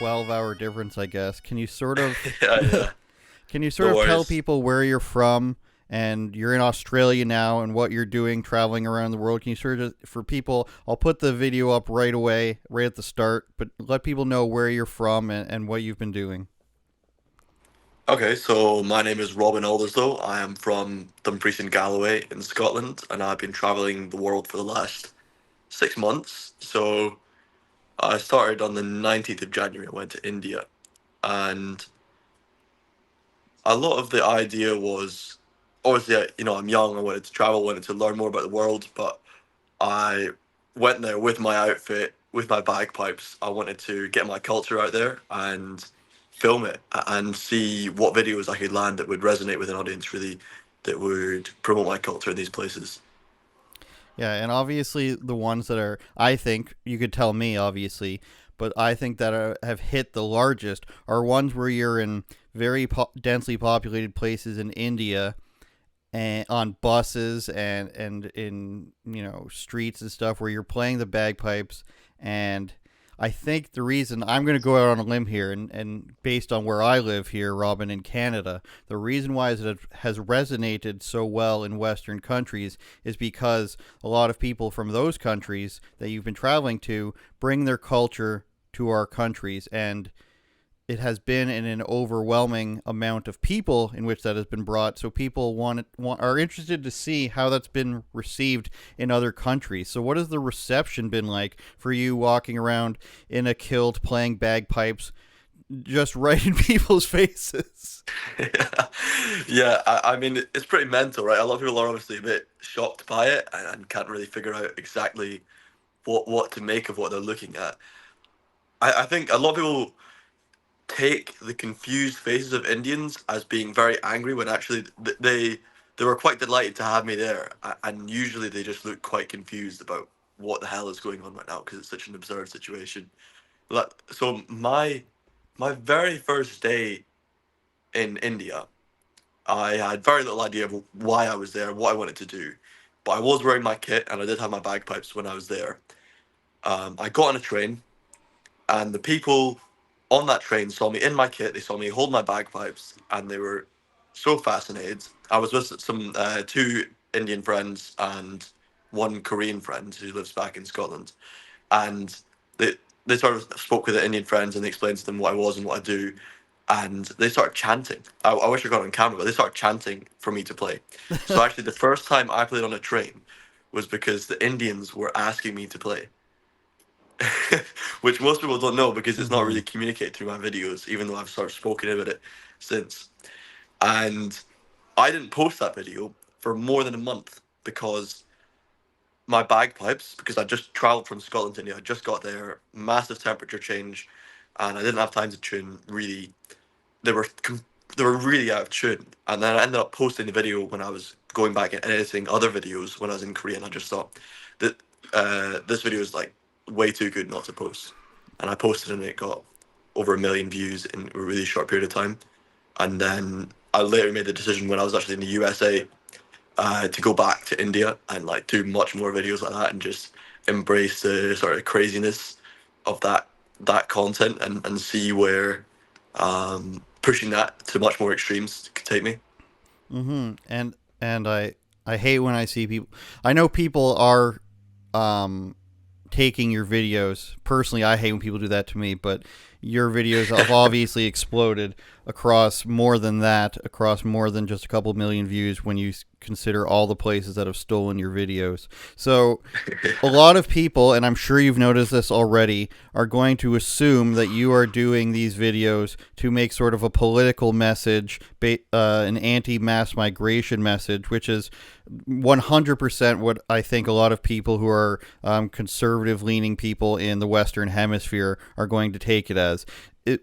12-hour difference, I guess. Can you sort of Yeah, yeah. can you No sort of tell worries. people where you're from and you're in Australia now and what you're doing traveling around the world? Can you sort of for people? I'll put the video up right away, right at the start, but let people know where you're from and what you've been doing. Okay, so my name is Robin Alderslowe. I am from Dumfries and Galloway in Scotland, and I've been traveling the world for the last 6 months. So I started on the 19th of January. I went to India, and a lot of the idea was obviously, I'm young. I wanted to travel, wanted to learn more about the world, but I went there with my outfit, with my bagpipes. I wanted to get my culture out there and film it and see what videos I could land that would resonate with an audience really, that would promote my culture in these places. Yeah, and obviously the ones that are, I think you could tell me obviously, but I think that have hit the largest are ones where you're in very densely populated places in India and on buses and in streets and stuff where you're playing the bagpipes. And I think the reason I'm going to go out on a limb here, and based on where I live here, Robin, in Canada, the reason why it has resonated so well in Western countries is because a lot of people from those countries that you've been traveling to bring their culture to our countries, and it has been in an overwhelming amount of people in which that has been brought. So people are interested to see how that's been received in other countries. So what has the reception been like for you walking around in a kilt playing bagpipes, just right in people's faces? Yeah, yeah. I mean, it's pretty mental, right? A lot of people are obviously a bit shocked by it and can't really figure out exactly what to make of what they're looking at. I think a lot of people take the confused faces of Indians as being very angry when actually they were quite delighted to have me there, and usually they just look quite confused about what the hell is going on right now because it's such an absurd situation. So my very first day in India, I had very little idea of why I was there, what I wanted to do, but I was wearing my kit and I did have my bagpipes when I was there. I got on a train and the people on that train saw me in my kit. They saw me hold my bagpipes, and they were so fascinated. I was with some two Indian friends and one Korean friend who lives back in Scotland, and they they sort of spoke with the Indian friends and they explained to them what I was and what I do, and they started chanting. I wish I got it on camera, but they started chanting for me to play. So actually, the first time I played on a train was because the Indians were asking me to play. Which most people don't know because it's not Mm-hmm. really communicated through my videos, even though I've sort of spoken about it since. And I didn't post that video for more than a month because my bagpipes, because I just travelled from Scotland to India, I just got there, massive temperature change, and I didn't have time to tune. Really, they were they were really out of tune. And then I ended up posting the video when I was going back and editing other videos when I was in Korea, and I just thought that this video is like way too good not to post. And I posted it and it got over 1 million views in a really short period of time. And then I later made the decision when I was actually in the USA to go back to India and like do much more videos like that and just embrace the sort of craziness of that content and see where pushing that to much more extremes could take me. Mm-hmm. And I hate when I see people. I know people are um taking your videos. Personally, I hate when people do that to me, but your videos have obviously exploded across more than that, across more than just a couple million views when you consider all the places that have stolen your videos. So a lot of people, and I'm sure you've noticed this already, are going to assume that you are doing these videos to make sort of a political message, an anti-mass migration message, which is 100% what I think a lot of people who are conservative-leaning people in the Western Hemisphere are going to take it as.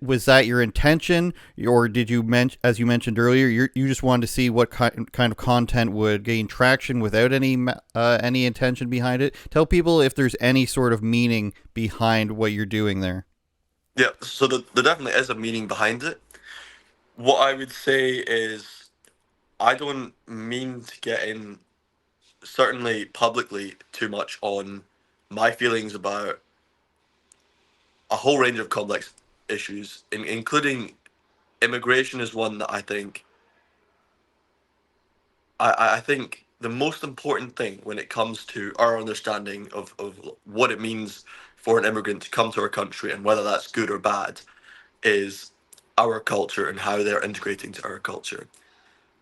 Was that your intention, or did you as you mentioned earlier, you just wanted to see what kind of content would gain traction without any intention behind it? Tell people if there's any sort of meaning behind what you're doing there. Yeah, so there definitely is a meaning behind it. What I would say is I don't mean to get in, certainly publicly, too much on my feelings about a whole range of complex issues, including immigration, is one that I think the most important thing when it comes to our understanding of what it means for an immigrant to come to our country and whether that's good or bad is our culture and how they're integrating to our culture.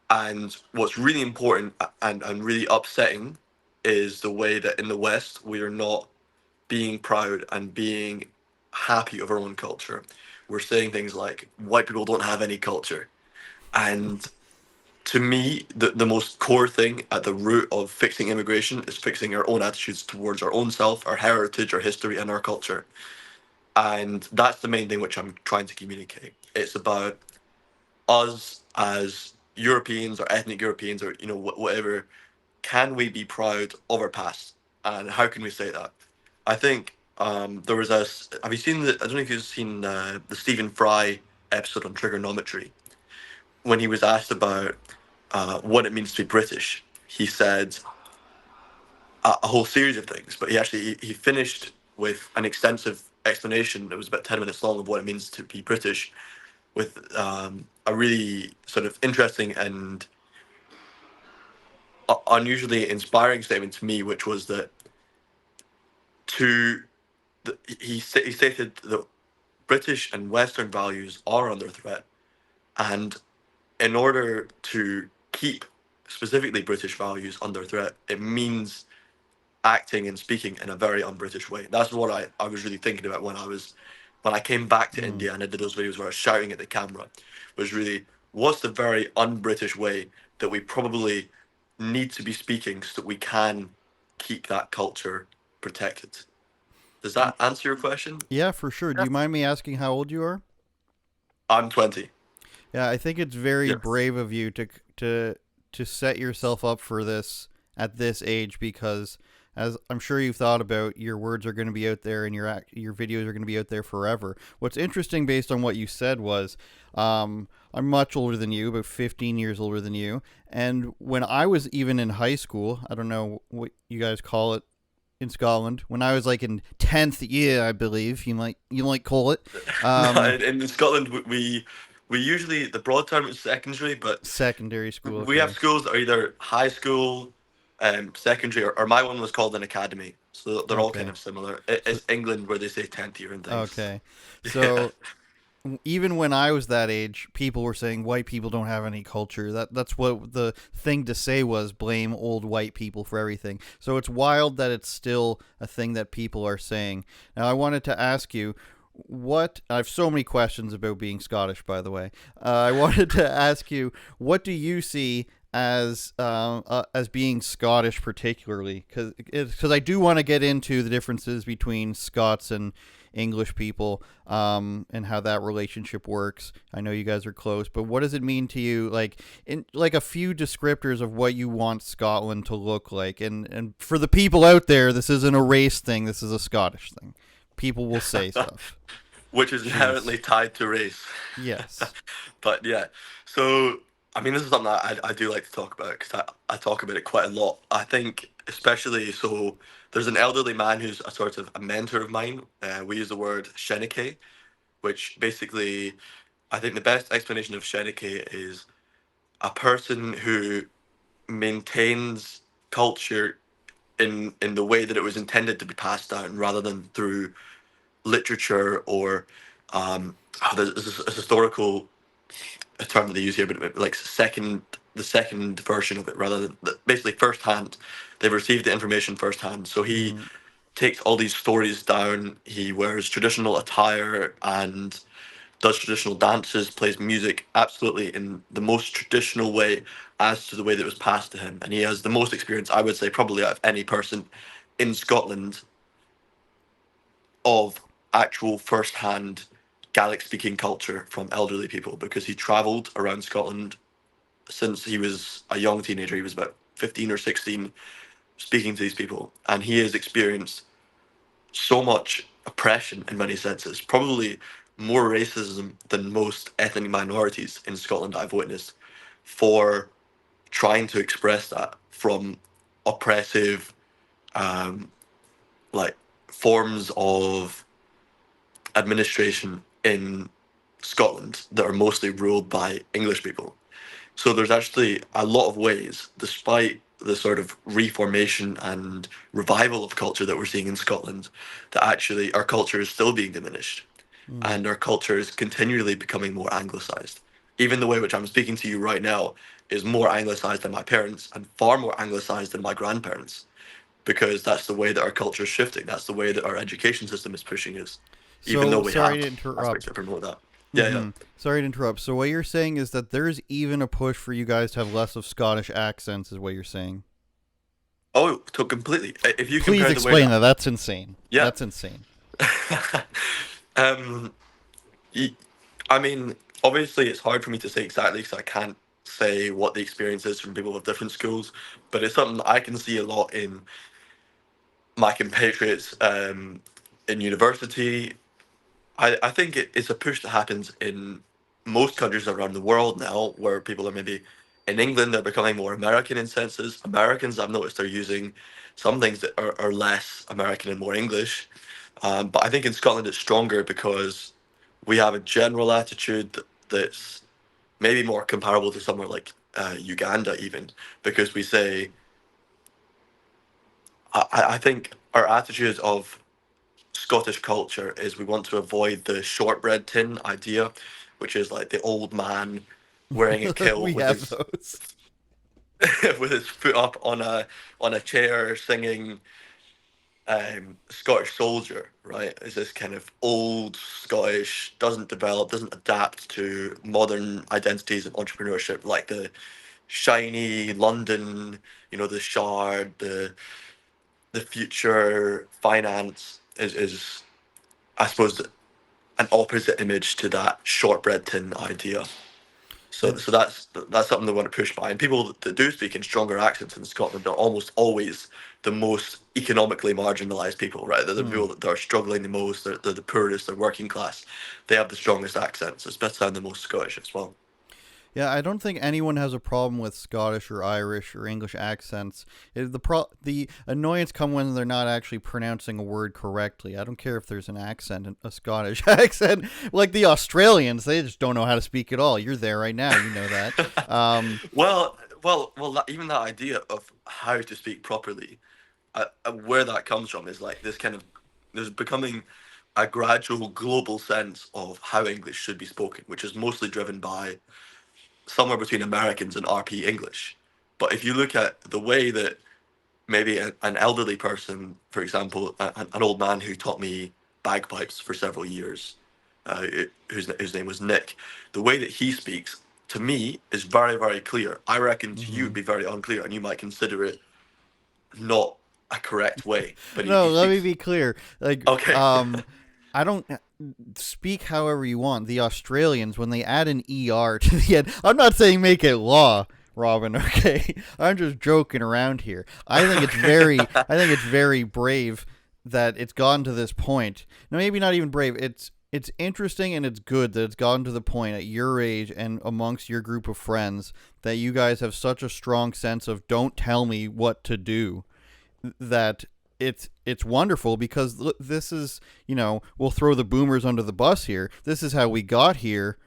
And what's really important and really upsetting is the way that in the West we are not being proud and being happy of our own culture. We're saying things like white people don't have any culture. And to me, the most core thing at the root of fixing immigration is fixing our own attitudes towards our own self, our heritage, our history, and our culture. And that's the main thing which I'm trying to communicate. It's about us as Europeans or ethnic Europeans or whatever. Can we be proud of our past, and how can we say that? I think there was a. Have you seen the? I don't know if you've seen the Stephen Fry episode on trigonometry when he was asked about what it means to be British. He said a whole series of things, but he finished with an extensive explanation that was about 10 minutes long of what it means to be British, with a really sort of interesting and unusually inspiring statement to me, which was that to he stated that British and Western values are under threat, and in order to keep specifically British values under threat, it means acting and speaking in a very un-British way. That's what I was really thinking about when I came back to Mm. India and I did those videos where I was shouting at the camera, was really what's the very un-British way that we probably need to be speaking so that we can keep that culture protected. Does Y- that answer your question? Yeah, for sure. Do you mind me asking how old you are? I'm 20. Yeah, I think it's very Yeah. brave of you to to set yourself up for this at this age because as I'm sure you've thought about, your words are going to be out there and your videos are going to be out there forever. What's interesting based on what you said was I'm much older than you, about 15 years older than you, and when I was even in high school, I don't know what you guys call it in Scotland, when I was like in 10th year, I believe you might call it. No, Um, in Scotland, we usually the broad term is secondary, but Secondary school, we have okay. schools that are either high school, secondary, or my one was called an academy. So they're all kind Okay. of similar. So It's England where they say 10th year and things. okay. Yeah. So even when I was that age, people were saying white people don't have any culture. That's what the thing to say was, blame old white people for everything. So it's wild that it's still a thing that people are saying. Now I wanted to ask you what I have so many questions about being Scottish, by the way. I wanted to ask you, what do you see as being Scottish, particularly? Because I do want to get into the differences between Scots and English people, and how that relationship works. I know you guys are close, but what does it mean to you? Like in like a few descriptors of what you want Scotland to look like, and for the people out there, this isn't a race thing. This is a Scottish thing. People will say stuff. Which is Jeez. inherently tied to race. Yes. But yeah, so I mean, this is something I do like to talk about because I talk about it quite a lot. I think, especially, so there's an elderly man who's a sort of a mentor of mine. We use the word shenike, which basically, I think the best explanation of shenike is a person who maintains culture in the way that it was intended to be passed down rather than through literature or there's a historical term that they use here, but like the second version of it rather than basically first hand. They've received the information firsthand. So he Mm. takes all these stories down. He wears traditional attire and does traditional dances, plays music absolutely in the most traditional way as to the way that was passed to him. And he has the most experience, I would say, probably out of any person in Scotland of actual first-hand Gaelic speaking culture from elderly people because he travelled around Scotland since he was a young teenager. He was about 15 or 16 speaking to these people. And he has experienced so much oppression in many senses, probably more racism than most ethnic minorities in Scotland I've witnessed for trying to express that from oppressive um, like forms of administration in Scotland that are mostly ruled by English people. So there's actually a lot of ways, despite the sort of reformation and revival of culture that we're seeing in Scotland, that actually our culture is still being diminished Mm. and our culture is continually becoming more anglicized. Even the way which I'm speaking to you right now is more anglicized than my parents and far more anglicized than my grandparents, because that's the way that our culture is shifting. That's the way that our education system is pushing us, even though So we sorry have to aspects interrupt. that promote that. Yeah, yeah. Mm-hmm. Sorry to interrupt. So what you're saying is that there's even a push for you guys to have less of Scottish accents, is what you're saying. Oh, to completely. If you Please compare the way explain that, that. That's insane. yeah. That's insane. um, y- I mean, obviously, it's hard for me to say exactly because I can't say what the experience is from people with different schools, but it's something I can see a lot in my compatriots in university. I think it's a push that happens in most countries around the world now, where people are maybe in England, they're becoming more American in senses. Americans, I've noticed, are using some things that are less American and more English. But I think in Scotland it's stronger because we have a general attitude that's maybe more comparable to somewhere like Uganda, even because we say, I think our attitude of Scottish culture is we want to avoid the shortbread tin idea, which is like the old man wearing a kilt We with have his those. with his foot up on a chair singing Scottish soldier, right? Is this kind of old Scottish, doesn't develop, doesn't adapt to modern identities of entrepreneurship, like the shiny London, the Shard, the future finance is I suppose an opposite image to that shortbread tin idea. So, And so that's something they want to push by. And people that do speak in stronger accents in Scotland are almost always the most economically marginalised people, right? They're the mm. people that are struggling the most. They're the poorest. They're working class. They have the strongest accents. It's better sound the most Scottish as well. Yeah, I don't think anyone has a problem with Scottish or Irish or English accents. The annoyance comes when they're not actually pronouncing a word correctly. I don't care if there's an accent, a Scottish accent, like the Australians. They just don't know how to speak at all. You're there right now. You know that. Um, Even that idea of how to speak properly, where that comes from is like this kind of there's becoming a gradual global sense of how English should be spoken, which is mostly driven by somewhere between Americans and RP English. But if you look at the way that maybe an elderly person, for example, an old man who taught me bagpipes for several years, whose name was Nick, the way that he speaks to me is very, very clear. I reckon to you mhm. it'd be very unclear, and you might consider it not a correct way. But he No, let me speaks. be clear. Like, Okay. I don't speak however you want. The Australians, when they add an er to the end, I'm not saying make it law, Robin. Okay, I'm just joking around here. I think it's very brave that it's gotten to this point. Now, maybe not even brave. It's interesting and it's good that it's gotten to the point at your age and amongst your group of friends that you guys have such a strong sense of don't tell me what to do, that it's wonderful because this is, we'll throw the boomers under the bus here. This is how we got here,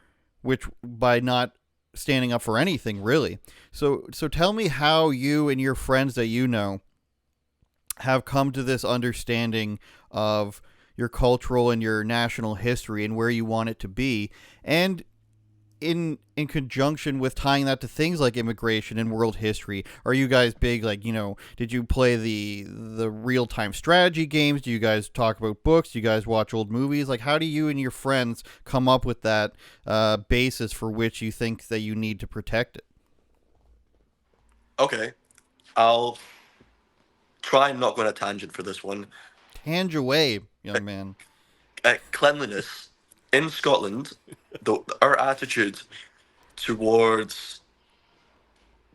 which by not standing up for anything really. So tell me how you and your friends that you know have come to this understanding of your cultural and your national history and where you want it to be, and in conjunction with tying that to things like immigration and world history. Are you guys big, like, did you play the real-time strategy games? Do you guys talk about books? Do you guys watch old movies? Like, how do you and your friends come up with that basis for which you think that you need to protect it? Okay. I'll try and not go on a tangent for this one. Tange away, Uh, young man. Cleanliness in Scotland, our attitude towards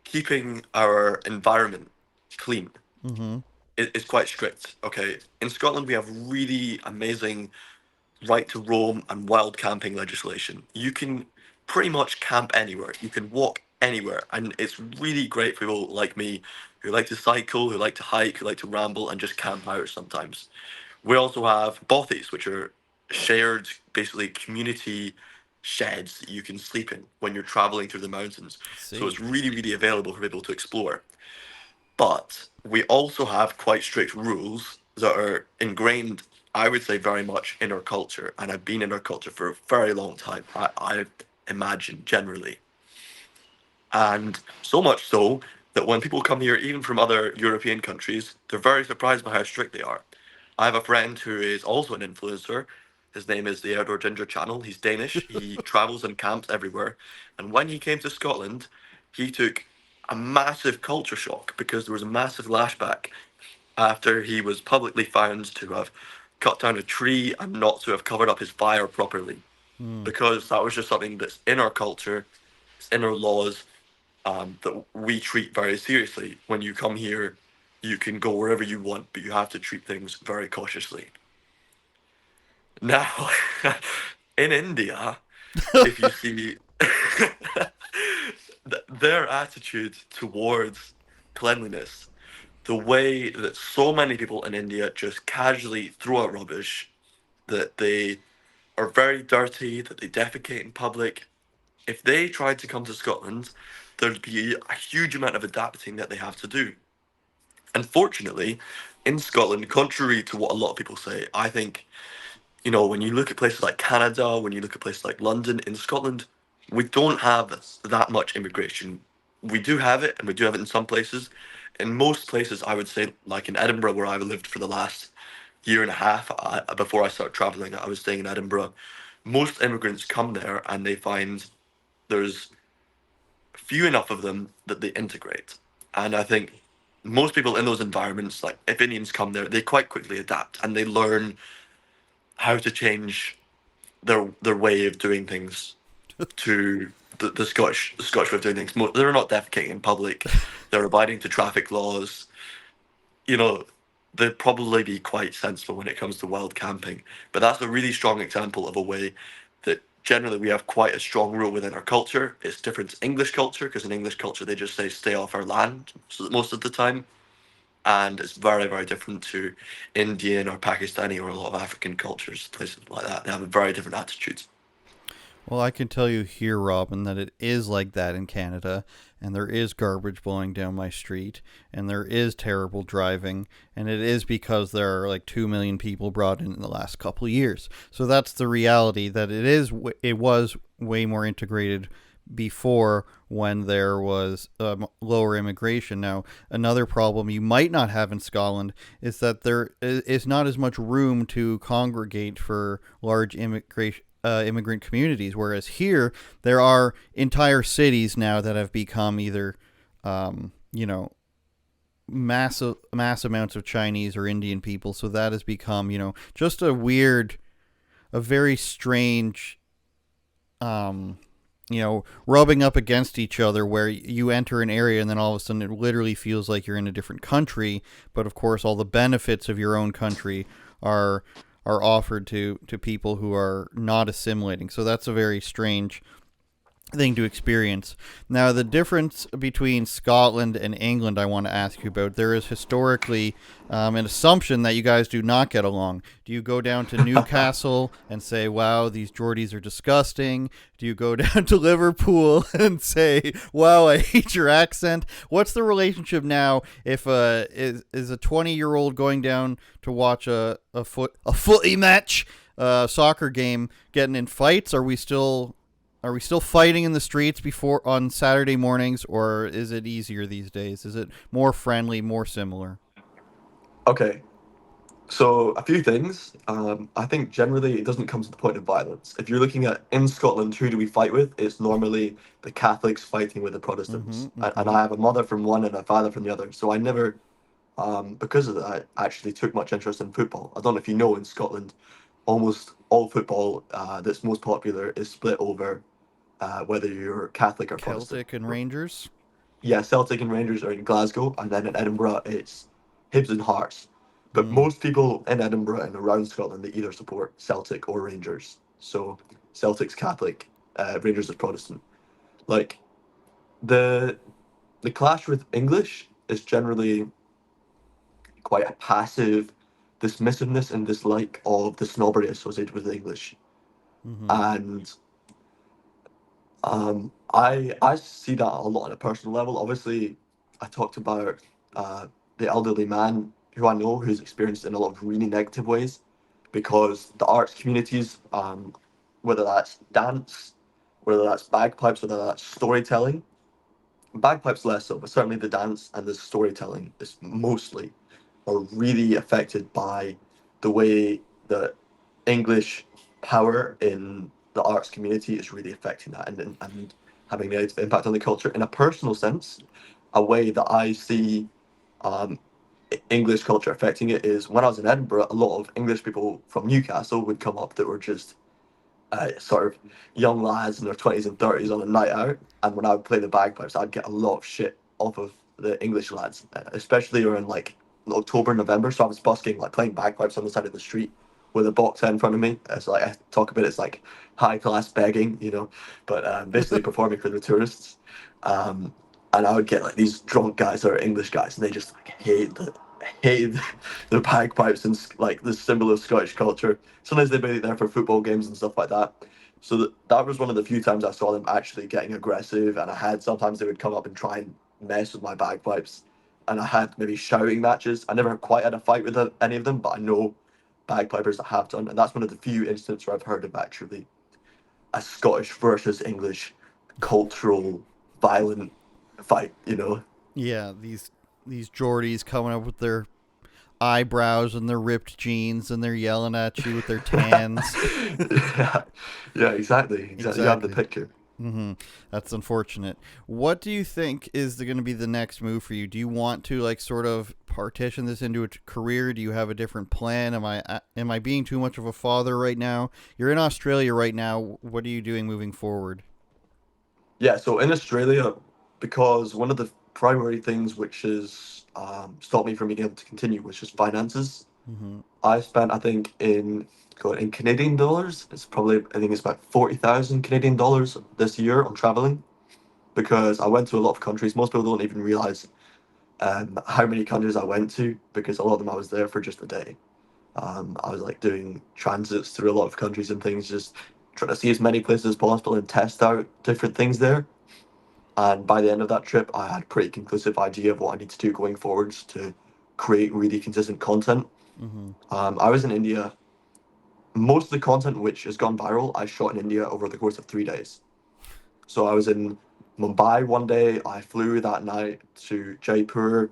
keeping our environment clean Mm-hmm. is quite strict. Okay, in Scotland we have really amazing right to roam and wild camping legislation. You can pretty much camp anywhere. You can walk anywhere, and it's really great for people like me who like to cycle, who like to hike, who like to ramble and just camp out sometimes. We also have bothies, which are shared, basically community sheds that you can sleep in when you're traveling through the mountains. I So see. it's really, really available for people to explore. But we also have quite strict rules that are ingrained, I would say, very much in our culture, and have been in our culture for a very long time, I imagine, generally. And so much so that when people come here, even from other European countries, they're very surprised by how strict they are. I have a friend who is also an influencer. His name is the Outdoor Ginger Channel. He's Danish. He travels and camps everywhere. And when he came to Scotland, he took a massive culture shock because there was a massive lashback after he was publicly found to have cut down a tree and not to have covered up his fire properly. Hmm. Because that was just something that's in our culture, it's in our laws, that we treat very seriously. When you come here, you can go wherever you want, but you have to treat things very cautiously. Now, in India, if you see their attitude towards cleanliness, the way that so many people in India just casually throw out rubbish, that they are very dirty, that they defecate in public, if they tried to come to Scotland, there'd be a huge amount of adapting that they have to do. Unfortunately, in Scotland, contrary to what a lot of people say, I think, when you look at places like Canada, when you look at places like London, in Scotland, we don't have that much immigration. We do have it, and we do have it in some places. In most places, I would say, like in Edinburgh, where I've lived for the last year and a half, before I started traveling, I was staying in Edinburgh. Most immigrants come there and they find there's few enough of them that they integrate. And I think most people in those environments, like if Indians come there, they quite quickly adapt and they learn how to change their way of doing things to the Scottish way of doing things. They're not defecating in public. They're abiding to traffic laws. You know, they'd probably be quite sensible when it comes to wild camping. But that's a really strong example of a way that generally we have quite a strong rule within our culture. It's different to English culture because in English culture they just say stay off our land most of the time. And it's very, very different to Indian or Pakistani or a lot of African cultures, places like that. They have a very different attitudes. Well, I can tell you here, Robin, that it is like that in Canada, and there is garbage blowing down my street, and there is terrible driving, and it is because there are like 2 million people brought in the last couple of years. So that's the reality that it was way more integrated before when there was lower immigration. Now, another problem you might not have in Scotland is that there is not as much room to congregate for large immigrant communities, whereas here there are entire cities now that have become either, you know, mass amounts of Chinese or Indian people. So that has become, just a very strange, rubbing up against each other where you enter an area and then all of a sudden it literally feels like you're in a different country. But of course, all the benefits of your own country are offered to people who are not assimilating. So that's a very strange thing to experience. Now, the difference between Scotland and England, I want to ask you about. There is historically an assumption that you guys do not get along. Do you go down to Newcastle and say, "Wow, these Geordies are disgusting"? Do you go down to Liverpool and say, "Wow, I hate your accent"? What's the relationship now? If is a 20-year-old going down to watch a footy match, soccer game, getting in fights? Are we still fighting in the streets before on Saturday mornings, or is it easier these days? Is it more friendly, more similar? Okay, so a few things. I think generally it doesn't come to the point of violence. If you're looking at in Scotland, who do we fight with? It's normally the Catholics fighting with the Mm-hmm. Protestants, and Mm-hmm. I have a mother from one and a father from the other. So I never, because of that, actually took much interest in football. I don't know if you know, in Scotland, almost all football that's most popular is split over whether you're Catholic or Protestant. Celtic and Rangers. Yeah, Celtic and Rangers are in Glasgow, and then in Edinburgh it's Hibs and Hearts. But Hmm. most people in Edinburgh and around Scotland, they either support Celtic or Rangers. So Celtic's Catholic, Rangers is Protestant. Like the clash with English is generally quite a passive dismissiveness and dislike of the snobbery associated with English. Mm-hmm. And I see that a lot on a personal level. Obviously, I talked about uh, the elderly man who I know who's experienced in a lot of really negative ways because the arts communities, whether that's dance, whether that's bagpipes, whether that's storytelling, bagpipes less so, but certainly the dance and the storytelling is mostly are really affected by the way that English power in the arts community is really affecting that and having a negative impact on the culture. In a personal sense, a way that I see um, English culture affecting it is when I was in Edinburgh, a lot of English people from Newcastle would come up that were just sort of young lads in their 20s and 30s on a night out. And when I would play the bagpipes, I'd get a lot of shit off of the English lads, especially around like October, November. So I was busking, like playing bagpipes on the side of the street with a box in front of me. It's like, I talk about it's like high class begging, you know, but basically performing for the tourists. Um, and I would get like these drunk guys that are English guys, and they just like hate the bagpipes and like the symbol of Scottish culture. Sometimes they'd be there for football games and stuff like that. So that was one of the few times I saw them actually getting aggressive, and I had sometimes they would come up and try and mess with my bagpipes, and I had maybe shouting matches. I never quite had a fight with any of them, but I know bagpipers that have done, and that's one of the few instances where I've heard of actually a Scottish versus English cultural violent fight. You know. Yeah, these Geordies coming up with their eyebrows and their ripped jeans, and they're yelling at you with their tans. Yeah, yeah, exactly. You have the Exactly. picture. That's unfortunate. What do you think is going to be the next move for you? Do you want to like sort of partition this into a career? Do you have a different plan? Am I being too much of a father right now? You're in Australia right now. What are you doing moving forward? Yeah, so in Australia, because one of the primary things which has stopped me from being able to continue was just finances. Mm-hmm. I spent, I think, in Canadian dollars, it's probably, I think it's about 40,000 Canadian dollars this year on traveling because I went to a lot of countries. Most people don't even realize how many countries I went to because a lot of them I was there for just a day. I was like doing transits through a lot of countries and things, just trying to see as many places as possible and test out different things there. And by the end of that trip, I had a pretty conclusive idea of what I need to do going forwards to create really consistent content. Mm-hmm. I was in India. Most of the content which has gone viral, I shot in India over the course of 3 days. So I was in Mumbai one day. I flew that night to Jaipur.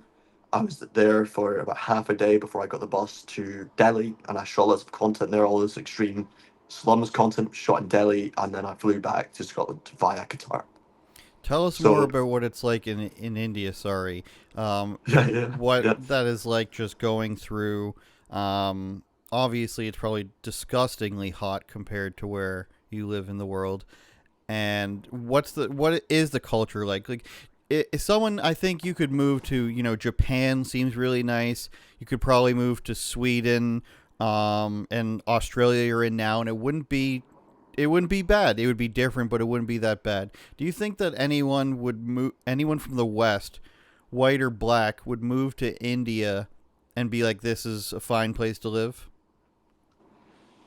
I was there for about half a day before I got the bus to Delhi, and I shot lots of content there, all this extreme slums content shot in Delhi, and then I flew back to Scotland via Qatar. Tell us more So about what it's like in India. Sorry, yeah, yeah, what yeah. that is like just going through. Obviously, it's probably disgustingly hot compared to where you live in the world. And what is the culture like? Like, someone I think you could move to. Japan seems really nice. You could probably move to Sweden, and Australia you're in now, and it wouldn't be bad. It would be different, but it wouldn't be that bad. Do you think that anyone from the West, white or black, would move to India and be like, "This is a fine place to live"?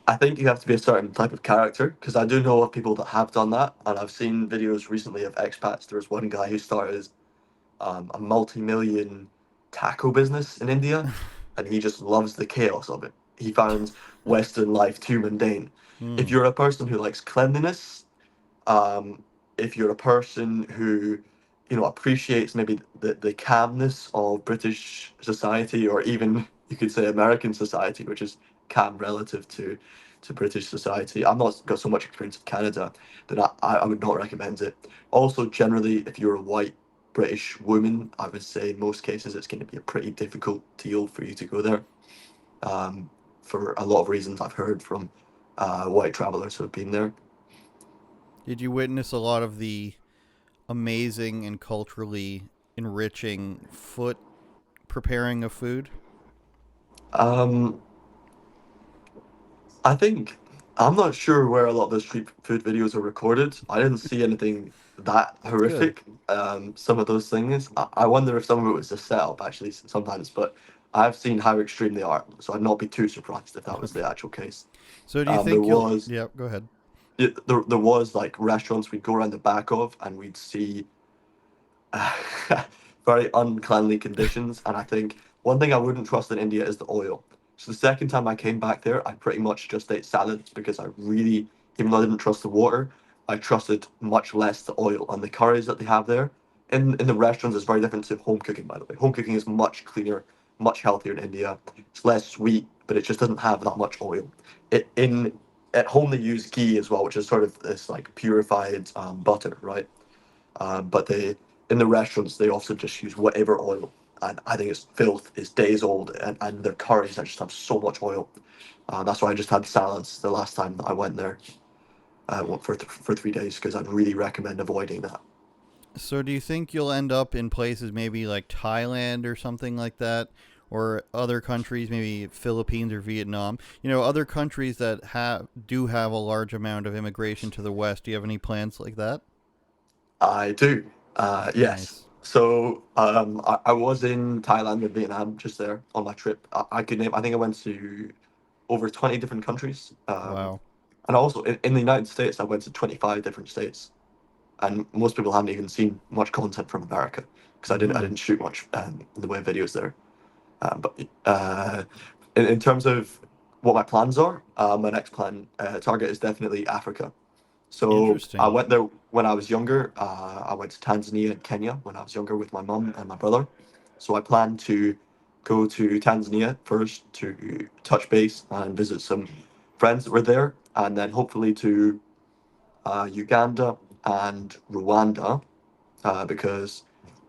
I think you have to be a certain type of character because I do know of people that have done that, and I've seen videos recently of expats. There was one guy who started a multi-million taco business in India, and he just loves the chaos of it. He found Western life too mundane. If Hmm. you're a person who likes cleanliness, um, if you're a person who, appreciates maybe the calmness of British society, or even you could say American society, which is calm relative to British society. I've not got so much experience of Canada, but I would not recommend it. Also, generally, if you're a white British woman, I would say in most cases it's going to be a pretty difficult deal for you to go there. Um, for a lot of reasons I've heard from white travelers who have been there. Did you witness a lot of the amazing and culturally enriching foot preparing of food? Um, I think I'm not sure where a lot of the street food videos are recorded. I didn't see anything that That's good. horrific. Some of those things, I wonder if some of it was a setup actually sometimes. But I've seen how extreme they are, so I'd not be too surprised if that was Okay. the actual case. So do you There think you'll? was Yeah, go ahead. there was like restaurants we'd go around the back of, and we'd see very uncleanly conditions. And I think one thing I wouldn't trust in India is the oil. So the second time I came back there, I pretty much just ate salads because I really, even though I didn't trust the water, I trusted much less the oil and the curries that they have there. In the restaurants, it's very different to home cooking, by the way. Home cooking is much cleaner, much healthier in India. It's less sweet, but it just doesn't have that much oil. In at home they use ghee as well, which is sort of this like purified butter, right? But they in the restaurants they often just use whatever oil, and I think it's filth. It's days old, and their curries just have so much oil. That's why I just had salads the last time that I went there for 3 days because I'd really recommend avoiding that. So do you think you'll end up in places maybe like Thailand or something like that, or other countries, maybe Philippines or Vietnam? Other countries that have a large amount of immigration to the West. Do you have any plans like that? I do, yes. Nice. So I was in Thailand and Vietnam just there on my trip. I could name. I think I went to over 20 different countries. Wow. And also in the United States, I went to 25 different states. And most people haven't even seen much content from America because I Hmm. didn't shoot much in the way of videos there. But in terms of what my plans are, my next plan target is definitely Africa. So I Interesting. went there when I was younger. I went to Tanzania and Kenya when I was younger with my mum and my brother. So I plan to go to Tanzania first to touch base and visit some friends that were there, and then hopefully to Uganda and Rwanda because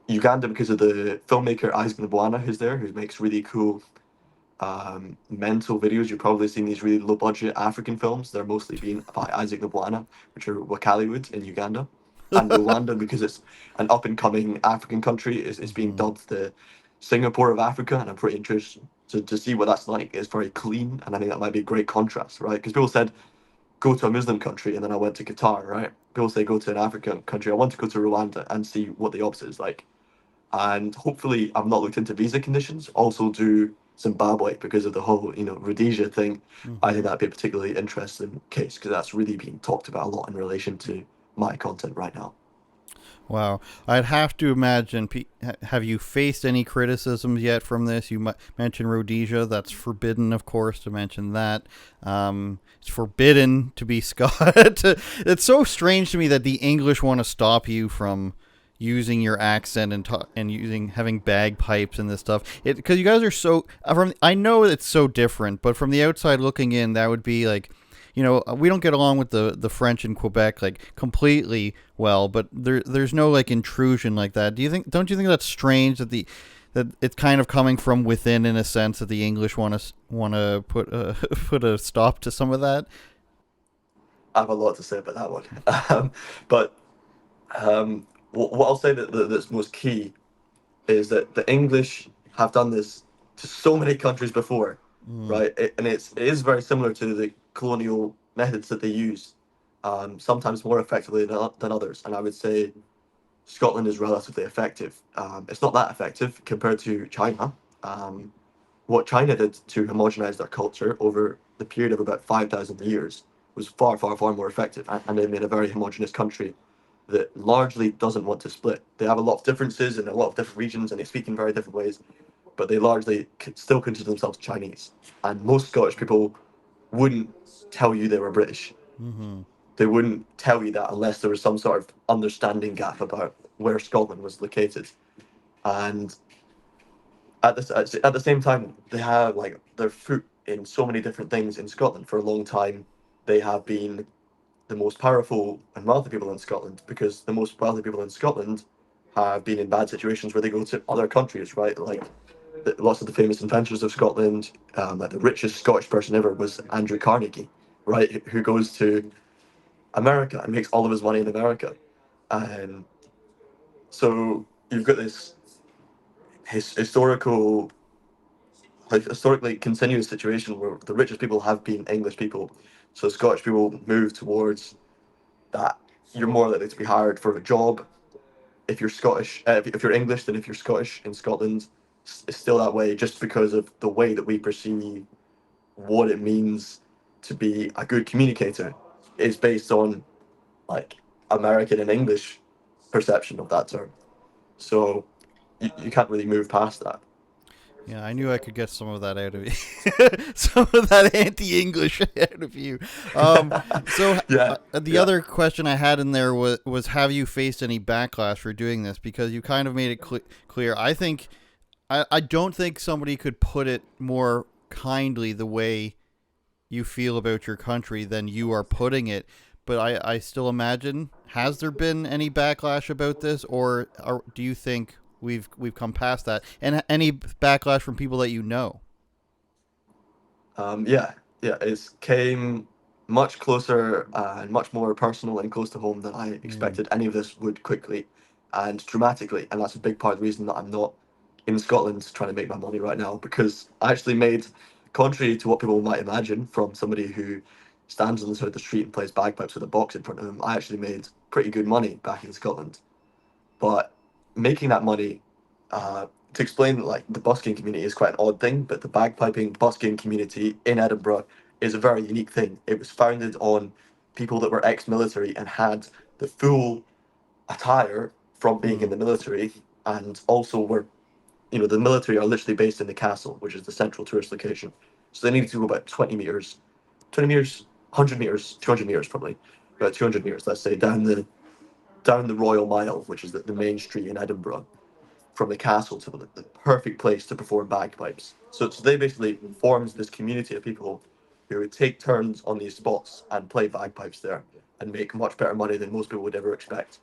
Uganda because of the filmmaker Isaac Nabwana who's there who makes really cool mental videos. You've probably seen these really low budget African films. They're mostly being by Isaac Nabwana, which are Wakaliwood in Uganda. And Rwanda, because it's an up and coming African country, is being Hmm. dubbed the Singapore of Africa. And I'm pretty interested to see what that's like. It's very clean. And I think that might be a great contrast, right? Because people said, go to a Muslim country, and then I went to Qatar, right? People say, go to an African country. I want to go to Rwanda and see what the opposite is like. And hopefully I've not looked into visa conditions. Also do Zimbabwe because of the whole, Rhodesia thing. I think Hmm. that'd be a particularly interesting case because that's really being talked about a lot in relation to my content right now. Wow. I'd have to imagine. Have you faced any criticisms yet from this? You mentioned Rhodesia. That's forbidden, of course, to mention that. It's forbidden to be Scot. It's so strange to me that the English want to stop you from using your accent and using having bagpipes and this stuff. It because you guys are so from. I know it's so different, but from the outside looking in, that would be like, we don't get along with the French in Quebec like completely well, but there's no like intrusion like that. Don't you think that's strange that it's kind of coming from within in a sense that the English want to put put a stop to some of that? I have a lot to say about that one. But what I'll say that's most key is that the English have done this to so many countries before, Mm, right? And it is very similar to the colonial methods that they use, sometimes more effectively than others. And I would say Scotland is relatively effective. It's not that effective compared to China. Um, what China did to homogenize their culture over the period of about 5,000 years was far, far, far more effective. And they made a very homogenous country that largely doesn't want to split. They have a lot of differences in a lot of different regions and they speak in very different ways, but they largely still consider themselves Chinese. And most Scottish people wouldn't tell you they were British. mm-hmm. They wouldn't tell you that unless there was some sort of understanding gap about where Scotland was located. And at the same time, they have like their foot in so many different things in Scotland for a long time. They have been the most powerful and wealthy people in Scotland because the most wealthy people in Scotland have been in bad situations where they go to other countries, right? Like lots of the famous inventors of Scotland, like the richest Scottish person ever was Andrew Carnegie, right? Who goes to America and makes all of his money in America. And so you've got this historical like historically continuous situation where the richest people have been English people. So Scottish people move towards that. You're more likely to be hired for a job if you're Scottish, if you're English than if you're Scottish in Scotland. is still that way just because of the way that we perceive what it means to be a good communicator is based on like American and English perception of that term. So you can't really move past that. Yeah, I knew I could get some of that out of you. Some of that anti-English out of you. So Yeah, the yeah. other question I had in there was have you faced any backlash for doing this? Because you kind of made it clear. I don't think somebody could put it more kindly the way you feel about your country than you are putting it. But I still imagine, has there been any backlash about this, or do you think we've come past that? And any backlash from people that you know? Yeah, yeah, it came much closer and much more personal and close to home than I Mm. expected any of this would quickly and dramatically. And that's a big part of the reason that I'm not in Scotland trying to make my money right now, because I actually made, contrary to what people might imagine from somebody who stands on the side of the street and plays bagpipes with a box in front of him, I actually made pretty good money back in Scotland. But making that money, to explain, like the busking community is quite an odd thing, but the bagpiping busking community in Edinburgh is a very unique thing. It was founded on people that were ex-military and had the full attire from being in Hmm. the military, and also were, the military are literally based in the castle, which is the central tourist location. So they needed to go about 20 meters, 100 meters, 200 meters probably, about 200 meters, let's say, down the Royal Mile, which is the main street in Edinburgh, from the castle to the perfect place to perform bagpipes. So they basically formed this community of people who would take turns on these spots and play bagpipes there and make much better money than most people would ever expect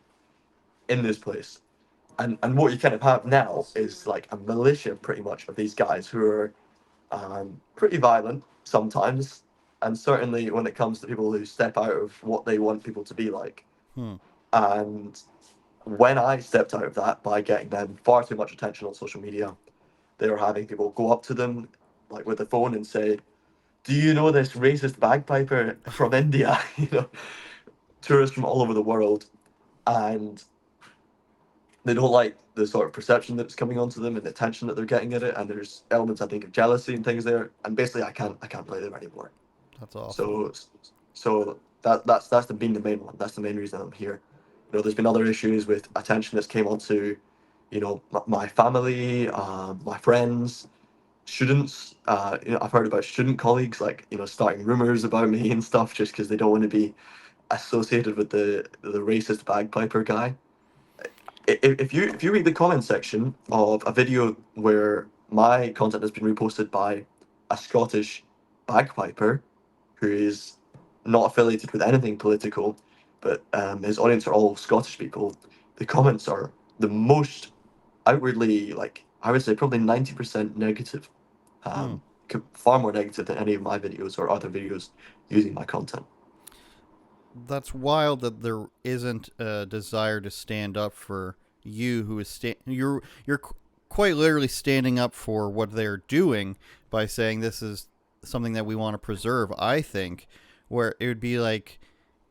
in this place. And what you kind of have now is like a militia pretty much of these guys who are pretty violent sometimes, and certainly when it comes to people who step out of what they want people to be like. Hmm. And when I stepped out of that by getting them far too much attention on social media, they were having people go up to them like with the phone and say, "Do you know this racist bagpiper from India?" Tourists from all over the world, and they don't like the sort of perception that's coming onto them and the attention that they're getting at it. And there's elements, I think, of jealousy and things there. And basically, I can't play them anymore. That's awful. So that's the being the main one. That's the main reason I'm here. There's been other issues with attention that's came onto, my family, my friends, students. I've heard about student colleagues like starting rumors about me and stuff just because they don't want to be associated with the racist bagpiper guy. If you read the comment section of a video where my content has been reposted by a Scottish bagpiper who is not affiliated with anything political, but his audience are all Scottish people, the comments are the most outwardly, like I would say, probably 90% negative, Hmm. far more negative than any of my videos or other videos using my content. That's wild that there isn't a desire to stand up for you, who is you're quite literally standing up for what they're doing by saying this is something that we want to preserve. I think where it would be like,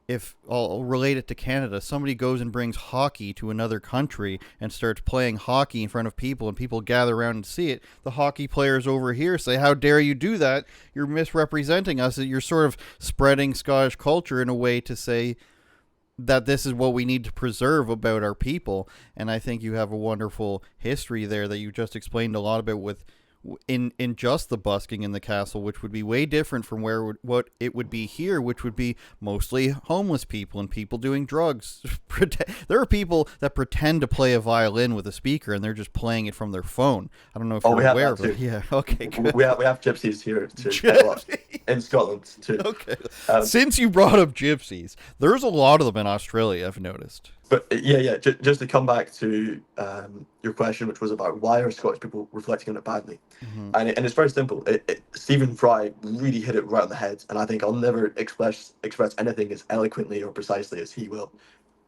if I'll relate it to Canada, somebody goes and brings hockey to another country and starts playing hockey in front of people, and people gather around and see it. The hockey players over here say, "How dare you do that? You're misrepresenting us." You're sort of spreading Scottish culture in a way to say that this is what we need to preserve about our people. And I think you have a wonderful history there that you just explained a lot about with in just the busking in the castle, which would be way different from what it would be here, which would be mostly homeless people and people doing drugs. There are people that pretend to play a violin with a speaker and they're just playing it from their phone. I don't know if Oh, you're we have aware that of it. too. Yeah. Okay. Good. We have gypsies here to pedal us in Scotland too. Okay. Um, Since you brought up gypsies, there's a lot of them in Australia, I've noticed. But yeah. Just to come back to your question, which was about why are Scottish people reflecting on it badly, Hmm. and it's very simple. Stephen Fry really hit it right on the head, and I think I'll never express anything as eloquently or precisely as he will.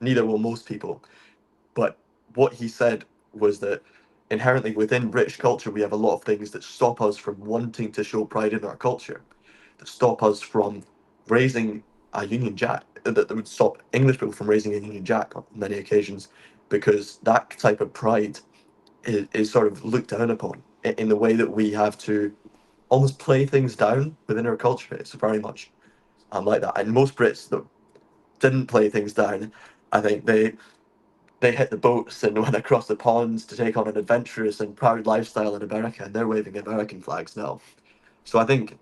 Neither will most people. But what he said was that inherently within British culture, we have a lot of things that stop us from wanting to show pride in our culture, that stop us from raising a Union Jack, that would stop English people from raising a Union Jack on many occasions, because that type of pride is sort of looked down upon in the way that we have to almost play things down within our culture. It's very much like that. And most Brits that didn't play things down, I think they hit the boats and went across the ponds to take on an adventurous and proud lifestyle in America, and they're waving American flags now. So I think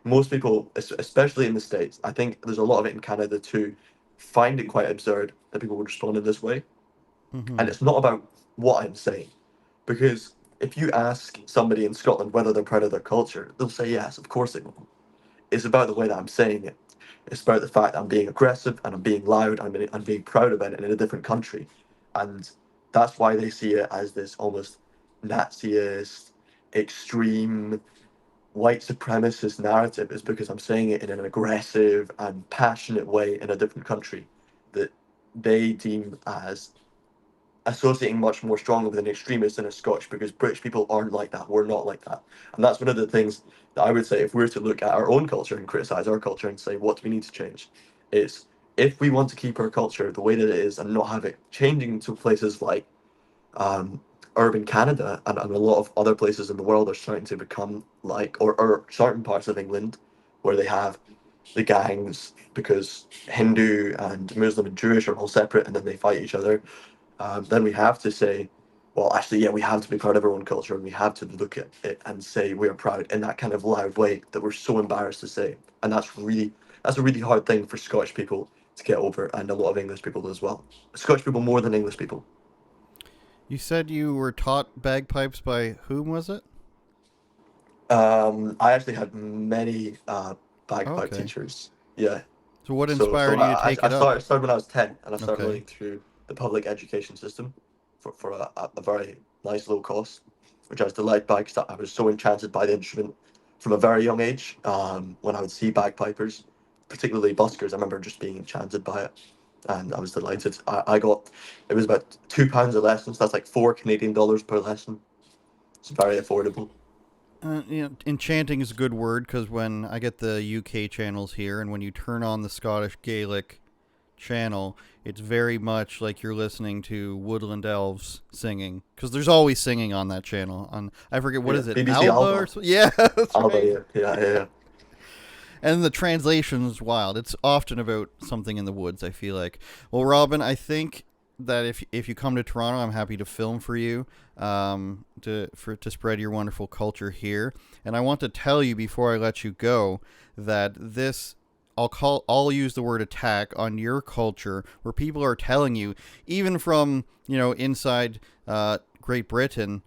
most people, especially in the States, I think there's a lot of it in Canada too, find it quite absurd that people would respond in this way. And Mm-hmm. it's not about what I'm saying, because if you ask somebody in Scotland whether they're proud of their culture, they'll say yes, of course they will. It's about the way that I'm saying it. It's about the fact that I'm being aggressive and I'm being loud and I'm being proud of it in a different country. And that's why they see it as this almost Naziist, extreme, white supremacist narrative, is because I'm saying it in an aggressive and passionate way in a different country that they deem as associating much more strongly with an extremist than a Scotch, because British people aren't like that. We're not like that. And that's one of the things that I would say, if we were to look at our own culture and criticize our culture and say, what do we need to change? Is, if we want to keep our culture the way that it is and not have it changing to places like um, urban Canada, and a lot of other places in the world are starting to become like, or certain parts of England where they have the gangs because Hindu and Muslim and Jewish are all separate and then they fight each other, then we have to say, well, actually, yeah, we have to be proud of our own culture and we have to look at it and say we are proud in that kind of loud way that we're so embarrassed to say. And that's a really hard thing for Scottish people to get over, and a lot of English people as well. Scottish people more than English people. You said you were taught bagpipes by whom was it? I actually had many bagpipe Okay. teachers. Yeah. So what So inspired you to take I it up? started when I was 10, and I started Okay. learning through the public education system for a very nice low cost, which I was delighted by because I was so enchanted by the instrument from a very young age. When I would see bagpipers, particularly buskers, I remember just being enchanted by it, and I was delighted. I got, it was about £2 a lesson, so that's like $4 Canadian per lesson. It's very affordable. Enchanting is a good word because when I get the UK channels here, and when you turn on the Scottish Gaelic channel, it's very much like you're listening to woodland elves singing because there's always singing on that channel. On I forget what Yeah, is it, BBC Alba or Alba. something? Yeah, that's Alba, right. yeah, yeah, yeah, yeah. And the translation is wild. It's often about something in the woods, I feel like. Well, Robin, I think that if you come to Toronto, I'm happy to film for you, to spread your wonderful culture here. And I want to tell you before I let you go that this I'll use the word attack on your culture, where people are telling you, even from inside Great Britain,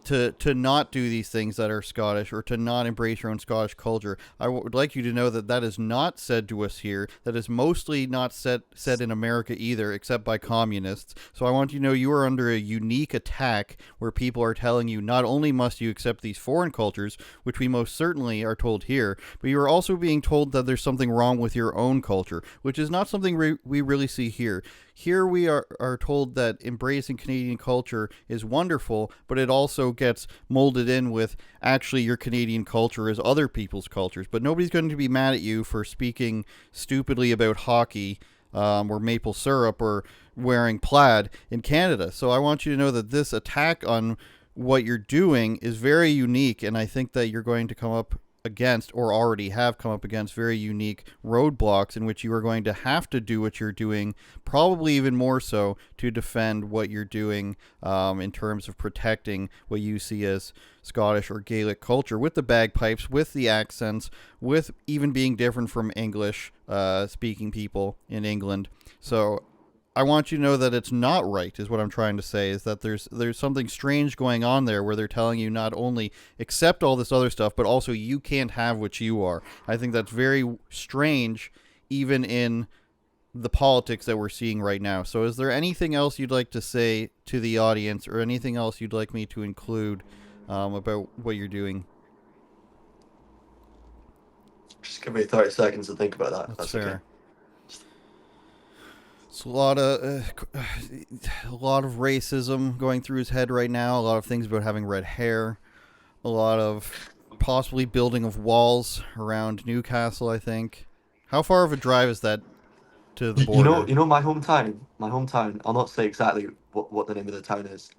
to not do these things that are Scottish, or to not embrace your own Scottish culture. I would like you to know that that is not said to us here. That is mostly not said in America either, except by communists. So I want you to know you are under a unique attack where people are telling you not only must you accept these foreign cultures, which we most certainly are told here, but you are also being told that there's something wrong with your own culture, which is not something we really see here. Here we are told that embracing Canadian culture is wonderful, but it also gets molded in with actually your Canadian culture is other people's cultures. But nobody's going to be mad at you for speaking stupidly about hockey, or maple syrup, or wearing plaid in Canada. So I want you to know that this attack on what you're doing is very unique, and I think that you're going to come up against, or already have come up against, very unique roadblocks in which you are going to have to do what you're doing, probably even more so, to defend what you're doing, in terms of protecting what you see as Scottish or Gaelic culture, with the bagpipes, with the accents, with even being different from English speaking people in England. So I want you to know that it's not right, is what I'm trying to say, is that there's something strange going on there, where they're telling you not only accept all this other stuff, but also you can't have what you are. I think that's very strange, even in the politics that we're seeing right now. So is there anything else you'd like to say to the audience, or anything else you'd like me to include, about what you're doing? Just give me 30 seconds to think about that. That's That's okay. fair. It's a lot of racism going through his head right now. A lot of things about having red hair. A lot of possibly building of walls around Newcastle, I think. How far of a drive is that to the You know, border? my hometown. My hometown. I'll not say exactly what the name of the town is,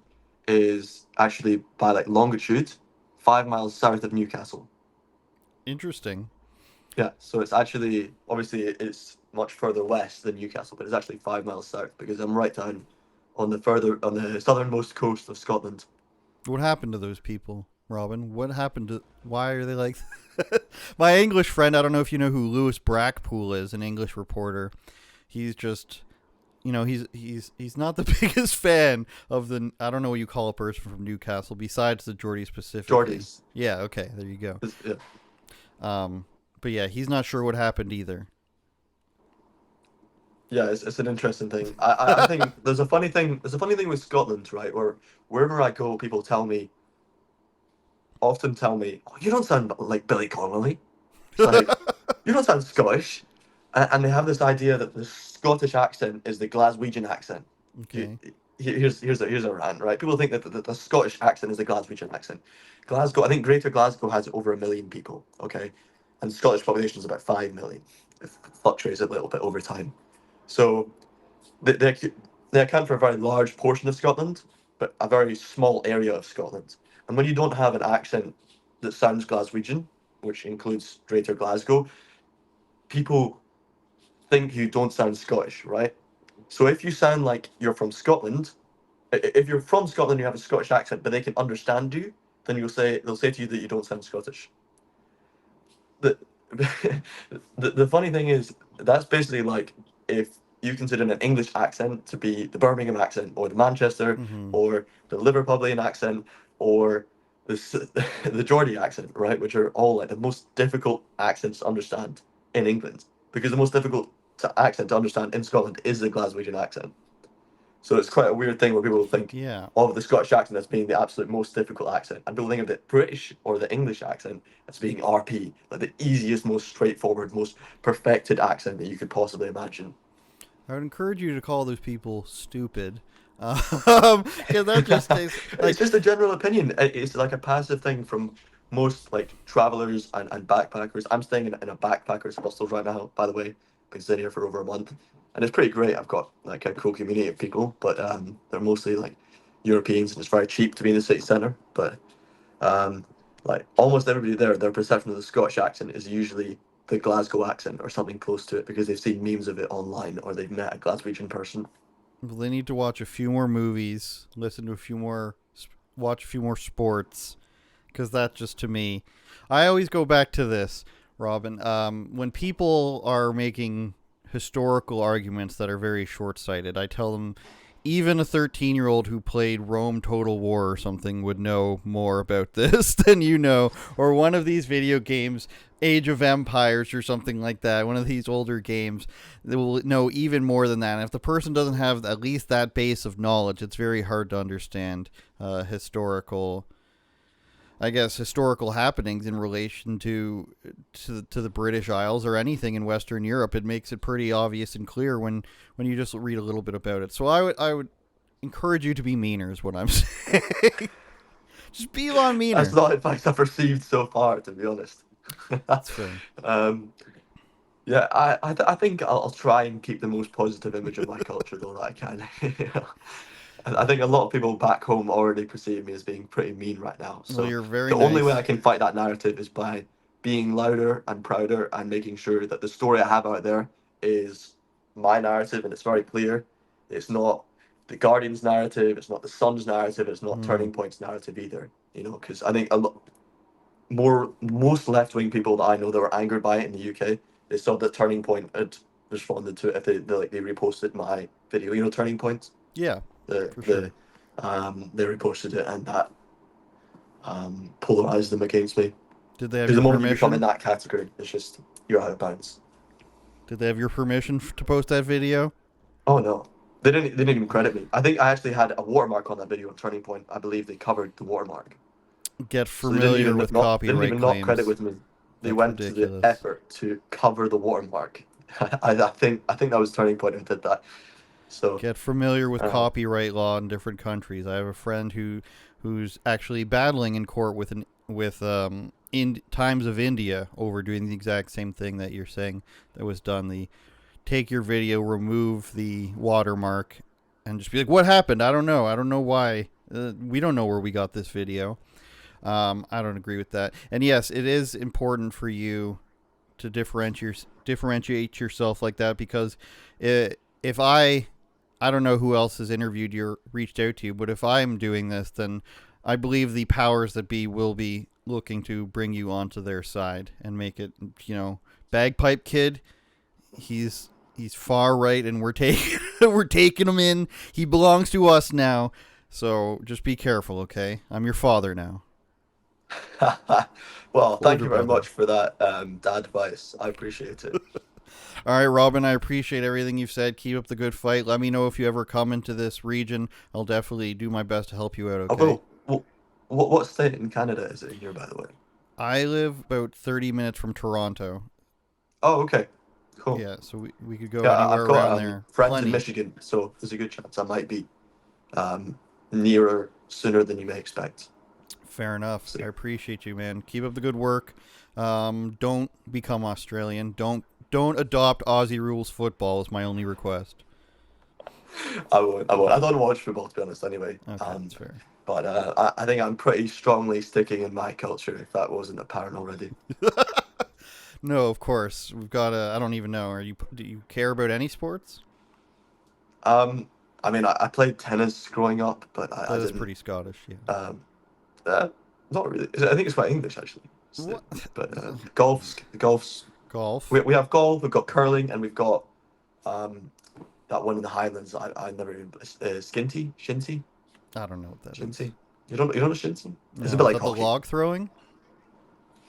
is actually by like longitude 5 miles south of Newcastle. Interesting. Yeah, so it's actually obviously it's much further west than Newcastle, but it's actually 5 miles south because I'm right down on the southernmost coast of Scotland. What happened to those people, Robin? What happened to? Why are they like? My English friend. I don't know if you know who Lewis Brackpool is, an English reporter. He's just, he's not the biggest fan of the. I don't know what you call a person from Newcastle besides the Geordies specifically. Geordies. Yeah. Okay. There you go. Yeah. Um, but yeah, he's not sure what happened either. Yeah, it's an interesting thing. I think there's a funny thing. There's a funny thing with Scotland, right? Where wherever I go, people often tell me, "Oh, you don't sound like Billy Connolly." It's like you don't sound Scottish, and they have this idea that the Scottish accent is the Glaswegian accent. Okay. Here's a rant, right? People think that the Scottish accent is the Glaswegian accent. Glasgow, I think Greater Glasgow has over 1 million people. Okay, and the Scottish population is about 5 million. It fluctuates a little bit over time. So they account for a very large portion of Scotland, but a very small area of Scotland. And when you don't have an accent that sounds Glaswegian, which includes Greater Glasgow, people think you don't sound Scottish, right? So if you sound like you're from Scotland, if you're from Scotland, you have a Scottish accent, but they can understand you, then they'll say to you that you don't sound Scottish. The the funny thing is that's basically like if you consider an English accent to be the Birmingham accent or the Manchester Mm-hmm. or the Liverpudlian accent or the Geordie accent, right? Which are all like the most difficult accents to understand in England because the most difficult accent to understand in Scotland is the Glaswegian accent. So it's quite a weird thing where people think Yeah. of the Scottish accent as being the absolute most difficult accent, and people think of the British or the English accent as being RP, like the easiest, most straightforward, most perfected accent that you could possibly imagine. I would encourage you to call those people stupid. Because that just takes It's like. just a general opinion. It's like a passive thing from most like travelers and backpackers. I'm staying in a backpackers hostel right now, by the way. Been staying here for over a month, and it's pretty great. I've got like a cool community of people, but they're mostly like Europeans, and it's very cheap to be in the city centre. But um, like almost everybody there, their perception of the Scottish accent is usually the Glasgow accent or something close to it because they've seen memes of it online or they've met a Glaswegian person. Well, they need to watch a few more movies, listen to watch a few more sports, because that just to me, I always go back to this, Robin. When people are making historical arguments that are very short-sighted, I tell them even a 13-year-old who played Rome Total War or something would know more about this than you know, or one of these video games, Age of Empires or something like that, one of these older games, they will know even more than that. And if the person doesn't have at least that base of knowledge, it's very hard to understand historical, I guess, historical happenings in relation to the British Isles or anything in Western Europe. It makes it pretty obvious and clear when you just read a little bit about it. So I would encourage you to be meaner, is what I'm saying. Just be a lot That's meaner. not advice I've received so far, to be honest. That's fair. um, yeah, I think I'll try and keep the most positive image of my culture though that I can. I think a lot of people back home already perceive me as being pretty mean right now. Well, So you're very the only way I nice. can fight that narrative is by being louder and prouder and making sure that the story I have out there is my narrative and it's very clear. It's not the Guardian's narrative. It's not the Sun's narrative. It's not Hmm. Turning Point's narrative either. You know, because I think a lot most left wing people that I know that were angered by it in the UK, they saw that Turning Point had responded to it if they reposted my video. You know, Turning Point, Yeah, the for the sure. they reposted it and that polarized them against me. Did they have Because your the moment you become in permission? that category, it's just you're out of bounds. Did they have your permission to post that video? Oh no. They didn't even credit me. I think I actually had a watermark on that video on Turning Point. I believe they covered the watermark. Get So they didn't familiar even with didn't copyright even not credit claims. with me. They That's went to the ridiculous. effort to cover the watermark. I think that was Turning Point who did that. So Get familiar with um, copyright law in different countries. I have a friend who's actually battling in court with in Times of India over doing the exact same thing that you're saying that was done. The take your video, remove the watermark, and just be like, "What happened? I don't know. I don't know why." We don't know where we got this video. I don't agree with that. And yes, it is important for you to differentiate yourself like that, because if I don't know who else has interviewed you or reached out to you, but if I'm doing this, then I believe the powers that be will be looking to bring you onto their side and make it, Bagpipe Kid, he's far right, and we're taking we're taking him in. He belongs to us now. So just be careful, okay? I'm your father now. Well, thank Older you very brother. much for that dad advice. I appreciate it. All right, Robin, I appreciate everything you've said. Keep up the good fight. Let me know if you ever come into this region. I'll definitely do my best to help you out, I okay? will. What state in Canada is it in here, by the way? I live about 30 minutes from Toronto. Oh, okay, cool. Yeah, so we could go Yeah, anywhere I've got around there. friends in Plenty. Michigan, so there's a good chance I might be um, nearer sooner than you may expect. Fair enough. So I appreciate you, man. Keep up the good work. Don't become Australian. Don't adopt Aussie rules football is my only request. I won't. I won't. I don't watch football, to be honest, anyway. Okay, that's fair. But I think I'm pretty strongly sticking in my culture, if that wasn't apparent already. No, of course. We've got a. I don't even know. Do you care about any sports? Um, I mean, I played tennis growing up, but I That is didn't. pretty Scottish, yeah. Um, not really. I think it's quite English actually. What? But golf's. Golf? We have golf. We've got curling, and we've got um, that one in the Highlands. I never even I don't know what that is. shinty. You don't know shinty? It's a No, bit is like that the hockey. log throwing?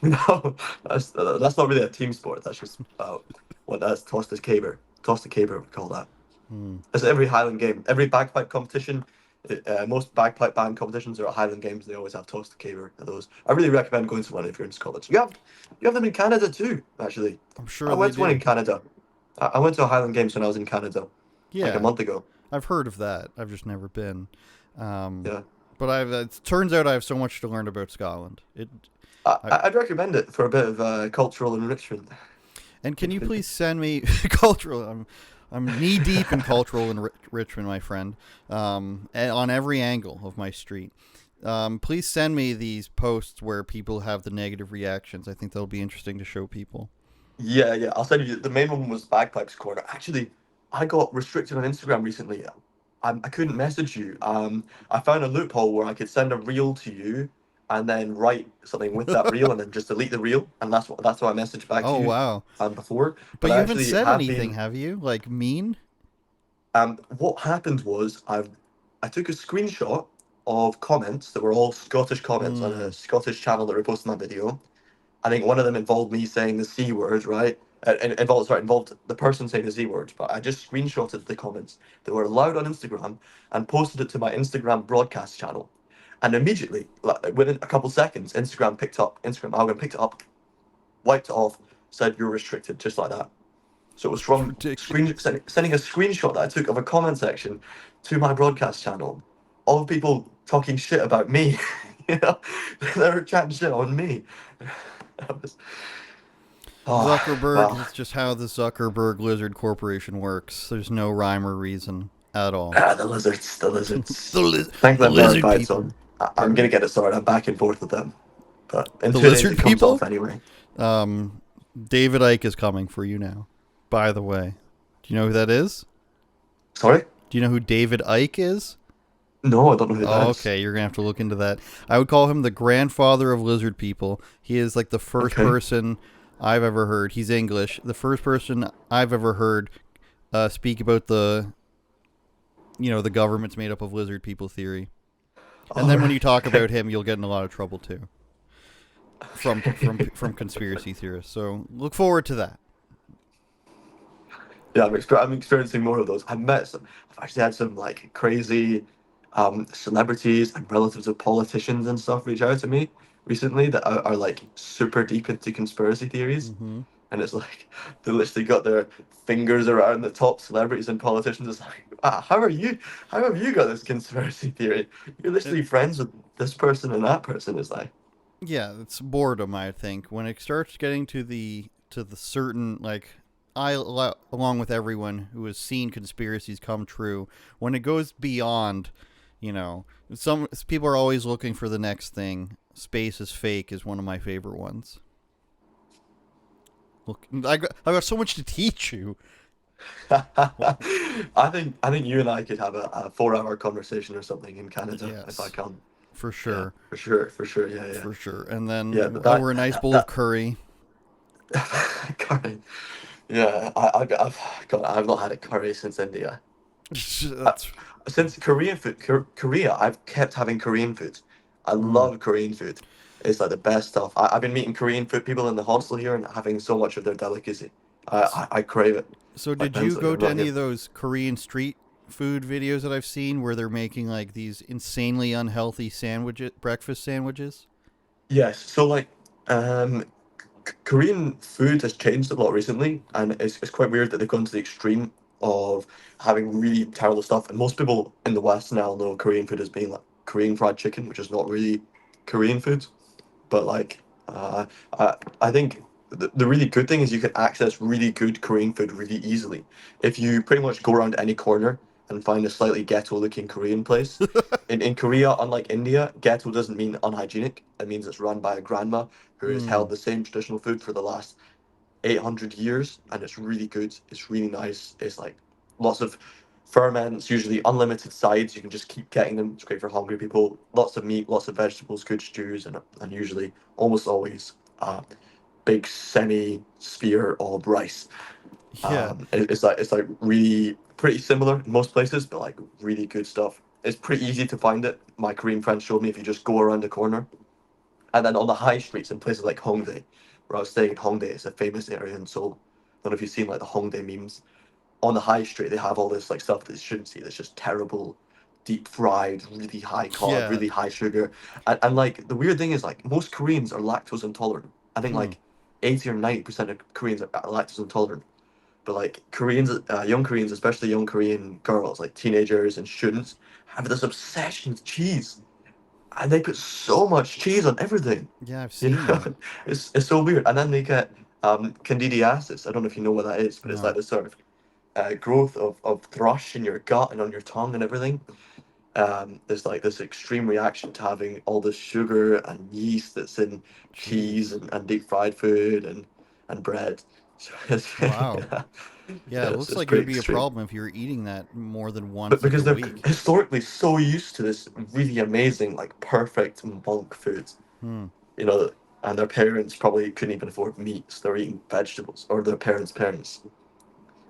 No, that's not really a team sport. That's just that's toss the caber. We call that. Hmm. It's every Highland game, every bagpipe competition. Most bagpipe band competitions are at Highland Games. They always have toss the caber at those. I really recommend going to one if you're in Scotland. You have them in Canada too. Actually, I'm I sure they went to one in do. Canada. I went to a Highland Games when I was in Canada, like a Yeah, month ago. I've heard of that. I've just never been. Um, Yeah, but it turns out I have so much to learn about Scotland. I, I'd recommend it for a bit of cultural enrichment. and can you please send me cultural? I'm knee deep in cultural enrichment, my friend. And on every angle of my street. Please send me these posts where people have the negative reactions. I think that'll be interesting to show people. Yeah, yeah. I'll send you. The main one was Bagpipes Corner. Actually, I got restricted on Instagram recently. I couldn't message you. I found a loophole where I could send a reel to you, and then write something with that reel, and then just delete the reel, and that's why I messaged back to Oh you wow! before. But But I you haven't actually said have anything, been. have you? Like mean? What happened was I took a screenshot of comments that were all Scottish comments on a Hmm. Scottish channel that reposted my video. I think one of them involved me saying the C word, right? Involved the person saying the Z word, but I just screenshotted the comments that were allowed on Instagram and posted it to my Instagram broadcast channel. And immediately, like, within a couple seconds, Instagram algorithm picked it up, wiped it off, said you're restricted, just like that. So it was That's from ridiculous. sending a screenshot that I took of a comment section to my broadcast channel of people talking shit about me. you know, they were chatting shit on me. That was, oh, Zuckerberg well, is just how the Zuckerberg Lizard Corporation works. There's no rhyme or reason at all. the lizards, the the, lizards. li- the Thankfully, I'm lizard verified, people. so I'm Pardon? gonna get it sorted. I'm back and forth with them, but in The 2 days lizard it comes off people? anyway. Um, David Icke is coming for you now. By the way, do you know who that is? Sorry? Do you know who David Icke is? No, I don't know who that Oh, is. okay, you're gonna have to look into that. I would call him the grandfather of lizard people. He is like the first Okay. person I've ever heard. He's English. The first person I've ever heard speak about the government's made up of lizard people theory. And All then when right. you talk Okay. about him, you'll get in a lot of trouble too from conspiracy theorists. So look forward to that. Yeah, I'm experiencing more of those. I've actually had some like crazy celebrities and relatives of politicians and stuff reach out to me recently that are like super deep into conspiracy theories. Hmm. And it's like they literally got their fingers around the top celebrities and politicians. It's like, how have you got this conspiracy theory? You're It, literally friends with this person and that person. It's like, yeah, it's boredom. I think when it starts getting to the certain like along with everyone who has seen conspiracies come true, when it goes beyond, You know, some people are always looking for the next thing. Space is fake is one of my favorite ones. Look, I got so much to teach you. I think you and I could have a 4 hour conversation or something in Canada if I Yes, can. for Yeah, sure, for sure, for sure. Yeah, yeah, for sure. And yeah. then But over a nice bowl of curry. curry. Yeah, I've not had a curry since India. Uh, That's since Korean food, Korea, I've kept having Korean food. I mm. love Korean food. It's like the best stuff. I've been meeting Korean food people in the hostel here and having so much of their delicacy. I crave it So like did you mentally. go I'm to not any here. of those Korean street food videos that I've seen where they're making like these insanely unhealthy sandwiches, breakfast sandwiches? Yes, so like um Korean food has changed a lot recently, and it's quite weird that they've gone to the extreme of having really terrible stuff. And most people in the West now know Korean food as being like Korean fried chicken, which is not really Korean food. But like, I think the really good thing is you can access really good Korean food really easily. If you pretty much go around any corner and find a slightly ghetto-looking Korean place. In Korea, unlike India, ghetto doesn't mean unhygienic. It means it's run by a grandma who has Hmm. held the same traditional food for the last 800 years, and it's really good. It's really nice. It's like lots of ferments, usually unlimited sides. You can just keep getting them. It's great for hungry people. Lots of meat, lots of vegetables, good stews, and usually almost always big semi sphere of rice. Yeah. It's like really pretty similar in most places, but like really good stuff. It's pretty easy to find it. My Korean friend showed me if you just go around the corner. And then on the high streets in places like Hongdae, where I was staying in Hongdae, it's a famous area in Seoul. I don't know if you've seen like the Hongdae memes. On the high street, they have all this like stuff that you shouldn't see. That's just terrible, deep fried, really high carb, Yeah. really high sugar. And like the weird thing is like most Koreans are lactose intolerant. I think Hmm. like 80 or 90% of Koreans are lactose intolerant. But like Koreans, young Koreans, especially young Korean girls, like teenagers and students, have this obsession with cheese, and they put so much cheese on everything. Yeah, I've You seen that. know, it's so weird. And then they get candidiasis. I don't know if you know what that is, but it's like No. this sort of growth of thrush in your gut and on your tongue and everything. There's like this extreme reaction to having all this sugar and yeast that's in cheese Jeez. and deep fried food and bread. So it's, Wow. yeah, Yeah, yeah, it it's, looks it's like it pretty would be a extreme. problem if you were eating that more than But once a because they're week. historically so used to this really amazing, like perfect monk food, Hmm. you know, and their parents probably couldn't even afford meat, so they're eating vegetables, or their parents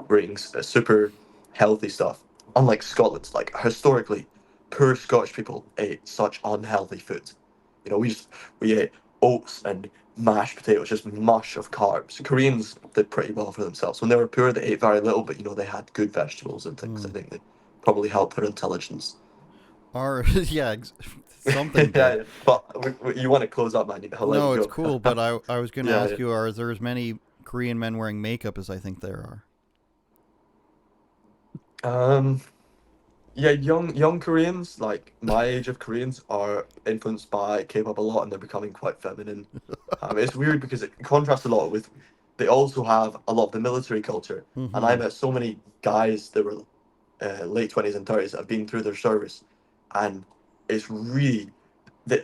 were eating super healthy stuff. Unlike Scotland, like historically, poor Scottish people ate such unhealthy food. You know, we ate oats and mashed potatoes, just mush of carbs. Koreans did pretty well for themselves. When they were poor, they ate very little, but you know, they had good vegetables and things. Hmm. I think they probably helped their intelligence. Or yeah, something Yeah, did. yeah. But you want to close up, man? I'll let you No, it's go. cool, but I was going to Yeah, ask yeah. you, are there as many Korean men wearing makeup as I think there are? Um, Yeah, young Koreans, like my age of Koreans, are influenced by K-pop a lot, and they're becoming quite feminine. It's weird because it contrasts a lot with. They also have a lot of the military culture, and I Mm-hmm. met so many guys that were late 20s and 30s that have been through their service, and it's really they're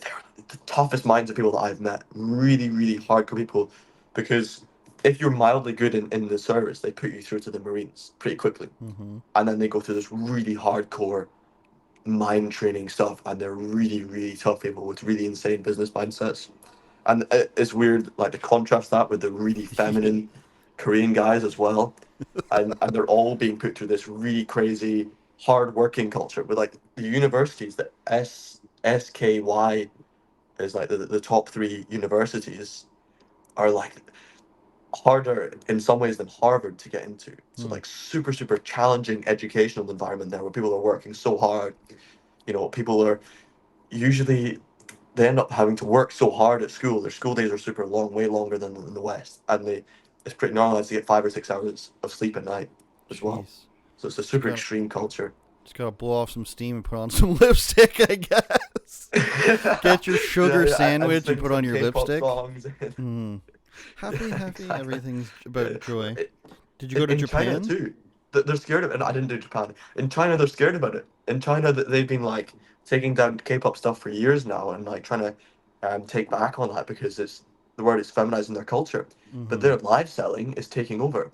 the toughest minds of people that I've met. Really, really hardcore people, because if you're mildly good in the service, they put you through to the Marines pretty quickly, Mm-hmm. and then they go through this really hardcore mind training stuff, and they're really really tough people with really insane business mindsets. And it's weird like to contrast that with the really feminine Korean guys as well, and they're all being put through this really crazy hard working culture with like the universities that SKY is like the top three universities are like harder in some ways than Harvard to get into. So Hmm. like super super challenging educational environment there where people are working so hard. You know, people are usually they end up having to work so hard at school. Their school days are super long, way longer than in the West, and they it's pretty normalized to get 5 or 6 hours of sleep at night as well. Jeez. So it's a Just super gotta extreme culture. just gotta blow off some steam and put on some lipstick, I guess. Yeah, Get your sugar yeah, and sandwich and sing put on some your K-pop lipstick. songs. Hmm. Happy, Yeah, happy. exactly. Everything's Yeah. about joy. It- Did you go to In China Japan? too. they're scared of it. And I didn't do Japan. In China, they're scared about it. In China, they've been like taking down K-pop stuff for years now, and like trying to take back on that because it's the word is feminizing their culture. But Mm-hmm. their live selling is taking over.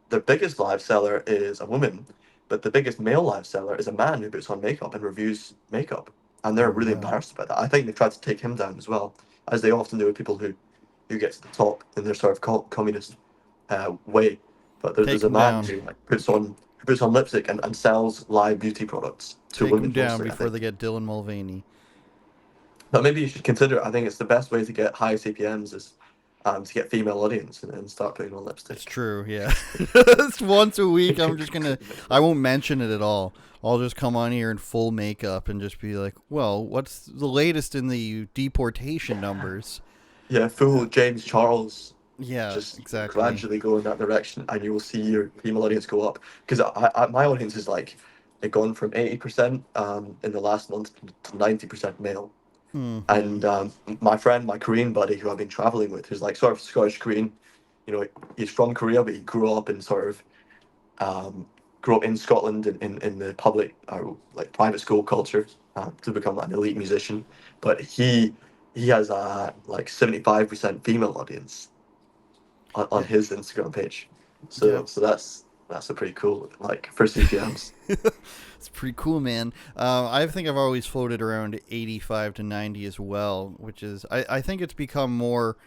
Their biggest live seller is a woman, but the biggest male live seller is a man who puts on makeup and reviews makeup, and they're Oh really wow. embarrassed about that. I think they tried to take him down as well, as they often do with people who get to the top in their sort of communist way. But Take there's a him man down. who like puts on lipstick and sells live beauty products to Take him women down mostly, I before they think. get Dylan Mulvaney. But maybe you should consider it. I think it's the best way to get high CPMs is to get female audience and start putting on It's lipstick. true, yeah. It's once a week. I'm just gonna. I won't mention it at all. I'll just come on here in full makeup and just be like, "Well, what's the latest in the deportation numbers?" Yeah, full James Charles, Yeah, just exactly. gradually go in that direction, and you will see your female audience go up. Because my audience is like, it gone from 80% in the last month to 90% male. Hmm. And my friend, my Korean buddy, who I've been traveling with, who's like sort of Scottish Korean, he's from Korea, but he grew up in sort of grew up in Scotland in the public or like private school culture to become like an elite musician. But he has a like 75% female audience on Yeah. his Instagram page. Yeah. So that's a pretty cool like for CPMs. It's pretty cool, man. I think I've always floated around 85 to 90 as well, which is I think it's become more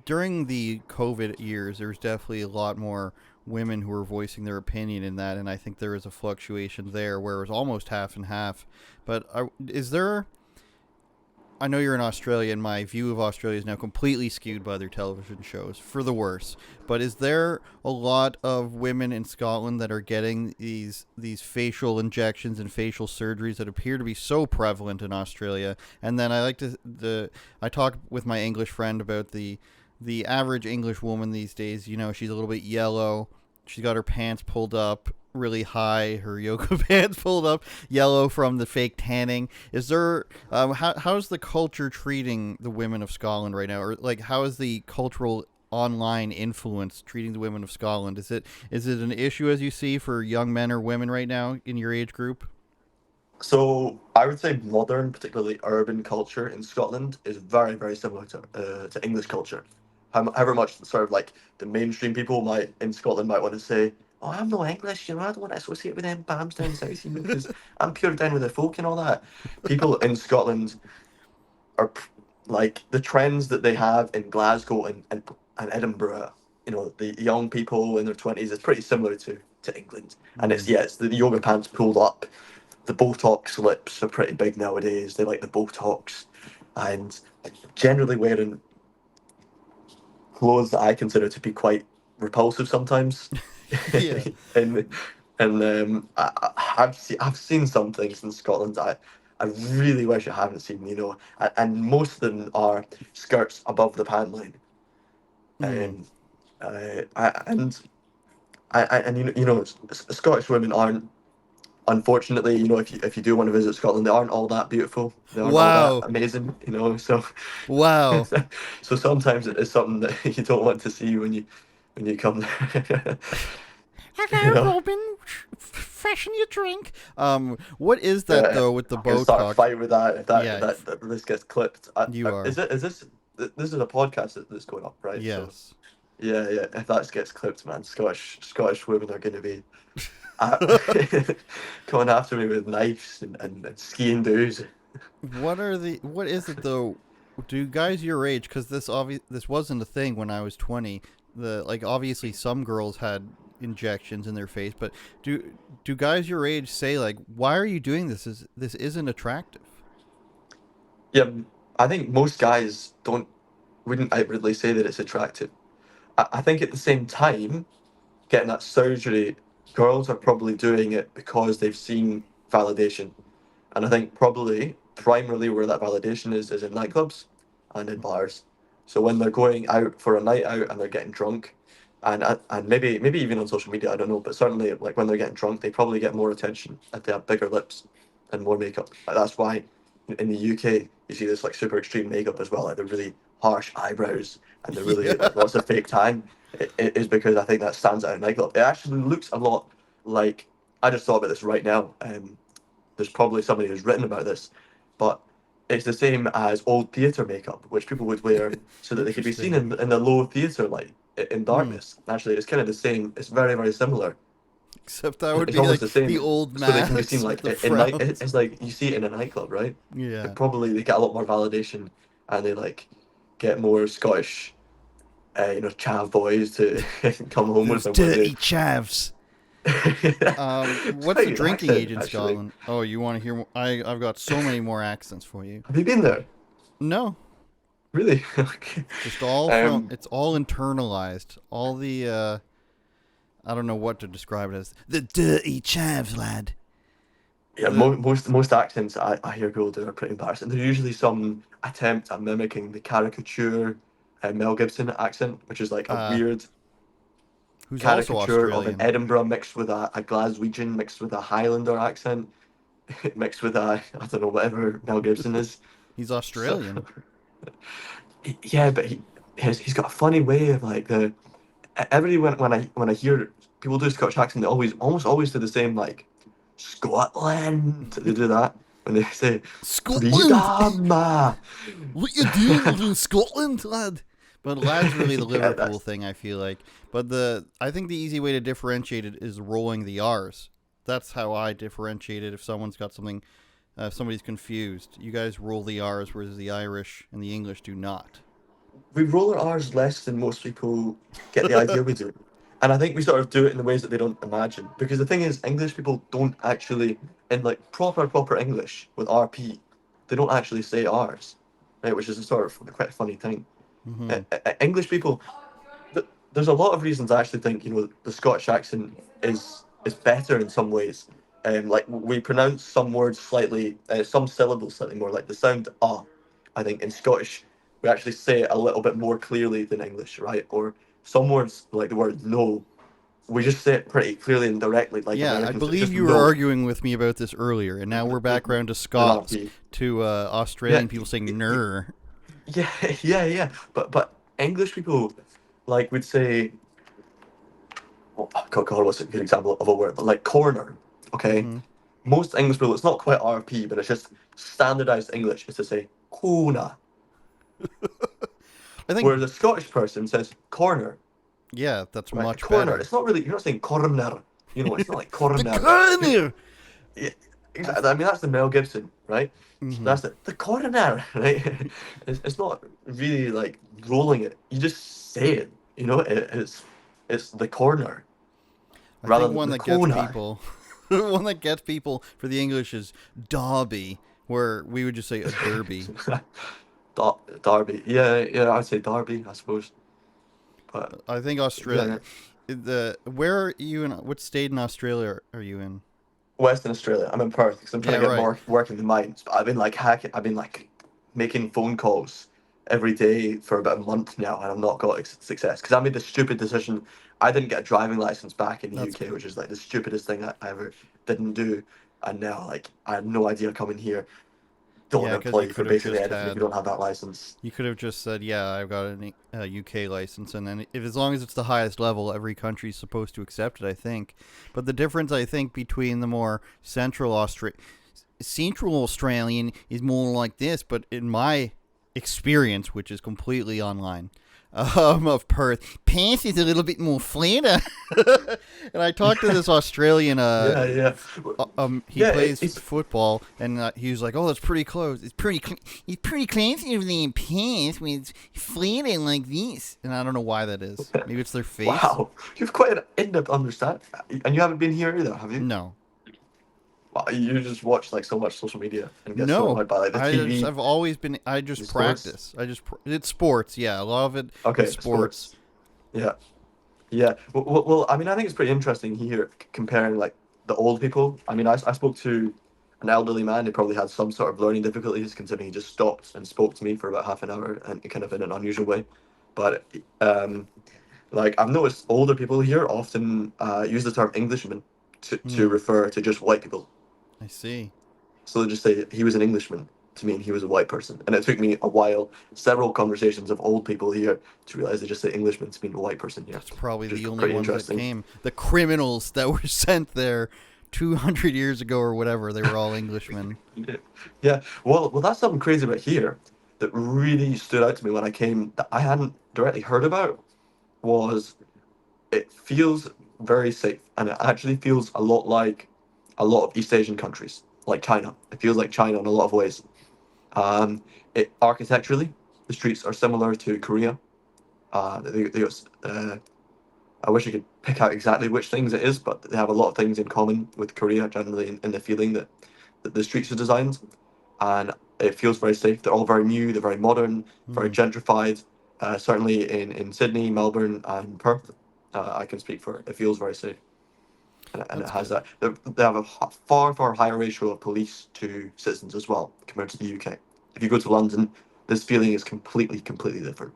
during the COVID years, there's definitely a lot more women who are voicing their opinion in that, and I think there is a fluctuation there where it was almost half and half. But is there? I know you're in Australia, and my view of Australia is now completely skewed by their television shows for the worse. But is there a lot of women in Scotland that are getting these facial injections and facial surgeries that appear to be so prevalent in Australia? And then I like to I talk with my English friend about the average English woman these days. You know, she's a little bit yellow. She's got her pants pulled up really high, her yoga pants pulled up, yellow from the fake tanning. Is there how's the culture treating the women of Scotland right now, or like how is the cultural online influence treating the women of Scotland? Is it an issue as you see for young men or women right now in your age group? So I would say modern, particularly urban culture in Scotland is very, very similar to English culture. However much sort of like the mainstream people might in Scotland might want to say, "Oh, I'm no English, I don't want to associate with them bams down south, because I'm pure down with the folk and all that." People in Scotland are like the trends that they have in Glasgow and Edinburgh. The young people in their 20s is pretty similar to England, and Mm. it's the yoga pants pulled up, the Botox lips are pretty big nowadays. They like the Botox, and generally wearing clothes that I consider to be quite repulsive sometimes. Yeah. and I've seen some things in Scotland that I really wish I haven't seen. And most of them are skirts above the pant line, Mm. and and Scottish women aren't. Unfortunately, if you do want to visit Scotland, they aren't all that beautiful. They aren't all that Wow. amazing. So Wow. so sometimes it is something that you don't want to see when you come there. you Hello, know, Robin. Fashion your drink. What is that yeah, though with the I can start a Botox? fight with that if that if Yeah, that, that this gets clipped. you are. Is this this is a podcast that's going up, right? So Yes. yeah, yeah. If that gets clipped, man, Scottish women are going to be uh, coming after me with knives and skiing doos. What is it though? Do guys your age, because this wasn't a thing when I was 20. The like obviously some girls had injections in their face, but do guys your age say like, why are you doing this? This isn't attractive? Yeah, I think most guys wouldn't outwardly say that it's attractive. I think at the same time, getting that surgery, girls are probably doing it because they've seen validation. And I think probably primarily where that validation is in nightclubs and in bars. So when they're going out for a night out and they're getting drunk, and maybe even on social media, I don't know, but certainly like when they're getting drunk, they probably get more attention if they have bigger lips and more makeup. Like that's why in the UK you see this like super extreme makeup as well, like the really harsh eyebrows and the really Yeah. like lots of fake tan. It is because I think that stands out in nightclub. It actually looks a lot like I just thought about this right now. There's probably somebody who's written about this, but it's the same as old theatre makeup, which people would wear so that they could be seen Interesting. in the low theatre light in Hmm. darkness. Actually, it's kind of the same. It's very, very similar. Except that would It's be almost like the the same, old so they can be seen masks with like the in night. frowns. It's like you see it in a nightclub, right? Yeah. Like probably they get a lot more validation, and they like get more Scottish, chav boys to come home with Those them when they. dirty chavs. It's What's quite the a good drinking accent, age in actually. Scotland? Oh, you want to hear more? I've got so many more accents for you. Have you been there? No, Really? Okay. just all from. Um, It's all internalized. All the. I don't know what to describe it as. The dirty chavs, lad. yeah, The. most accents I hear people do are pretty embarrassing. There's usually some attempt at mimicking the caricature Mel Gibson accent, which is like a Uh, weird who's also caricature of an Australian. Edinburgh mixed with a Glaswegian mixed with a Highlander accent mixed with a I don't know whatever Mel Gibson is. He's So Australian. yeah, but he's got a funny way of like the every when I hear people do Scottish accent, they almost always do the same like Scotland. They do that when they say Scotland! freedom. What you doing in Scotland, lad? But lad's really the Yeah, Liverpool that's thing, I feel like. But I think the easy way to differentiate it is rolling the R's. That's how I differentiate it. If someone's got something, if somebody's confused, you guys roll the R's, whereas the Irish and the English do not. we roll our R's less than most people get the idea we do. And I think we sort of do it in the ways that they don't imagine. Because the thing is, English people don't actually, in like proper English with RP, they don't actually say R's, right? Which is a sort of quite a funny thing. Hmm. English people, there's a lot of reasons I actually think the Scottish accent is better in some ways. Like we pronounce some words slightly, some syllables slightly more. Like the sound I think in Scottish we actually say it a little bit more clearly than English, right? Or some words like the word no, we just say it pretty clearly and directly, like Yeah, I Americans. It's believe just you were no, arguing with me about this earlier, and now we're back around to an Scots, RP. to Yeah, Australian people saying "ner." yeah, yeah. But English people like would say, oh, God, what's a good example of a word? But like corner, okay? Hmm. Most English people, it's not quite RP, but it's just standardized English is to say corner. I think, Whereas a Scottish person says corner, yeah, that's right? A much corner. better. It's not really, you're not saying corner. It's not like The corner. corner. Yeah, exactly. I mean, that's the Mel Gibson, right? So Hmm. that's the corner, right? It's not really like rolling it. You just say it, it's the corner I rather think than one the that gets corner. people, one that gets people for the English is Derby, where we would just say a derby. Derby. Yeah, I'd say Derby, I suppose. But I think Australia. yeah, Where are you in? What state in Australia are you in? Western Australia. I'm in Perth because I'm trying Yeah, to get right. more work in the mines. But I've been like hacking. I've been like making phone calls every day for about a month now, and I've not got success because I made the stupid decision. I didn't get a driving license back in the That's UK, good. which is like the stupidest thing I ever didn't do. And now, like, I had no idea coming here. Don't want Yeah, to because employ you you for could have basically just anything if you had. don't have that license. You could have just said, "Yeah, I've got a UK license," and then if as long as it's the highest level, every country's supposed to accept it. I think, but the difference I think between the more Central Australian is more like this, but in my experience, which is completely online, of Perth, Perth is a little bit more flatter. And I talked to this Australian. Yeah, yeah, He yeah. plays It's football, and he was like, "Oh, that's pretty close. It's pretty close over there in Perth when it's flatter like this." And I don't know why that is. Maybe it's their face. wow. You've quite an in-depth understanding, and you haven't been here either, have you? No, Wow, you just watch like so much social media and get so no. annoyed by like the TV, I've always been. I the just sports. practice. It's sports. Yeah, a lot of it is Okay, sports. sports. Yeah, yeah. Well, I mean, I think it's pretty interesting here comparing like the old people. I mean, I spoke to an elderly man who probably had some sort of learning difficulties, considering he just stopped and spoke to me for about half an hour and kind of in an unusual way. But like I've noticed older people here often use the term Englishman to Hmm. refer to just white people. I see. So they just say he was an Englishman. to mean he was a white person. And it took me a while, several conversations of old people here, to realize they just say Englishman to mean a white person here, That's probably which is the only pretty ones that interesting. came. The criminals that were sent there 200 years ago or whatever, they were all Englishmen. Yeah. Yeah. Well, that's something crazy about here that really stood out to me when I came that I hadn't directly heard about was it feels very safe, and it actually feels a lot like a lot of East Asian countries, like China. It feels like China in a lot of ways. Um, it architecturally, the streets are similar to Korea. I wish I could pick out exactly which things it is, but they have a lot of things in common with Korea, generally in the feeling that the streets are designed, and it feels very safe. They're all very new, they're very modern, very Hmm, gentrified. Certainly in Sydney, Melbourne, and Perth, I can speak for it. It feels very safe, and it that's has good. that. They have a far higher ratio of police to citizens as well compared to the UK. If you go to London, this feeling is completely different.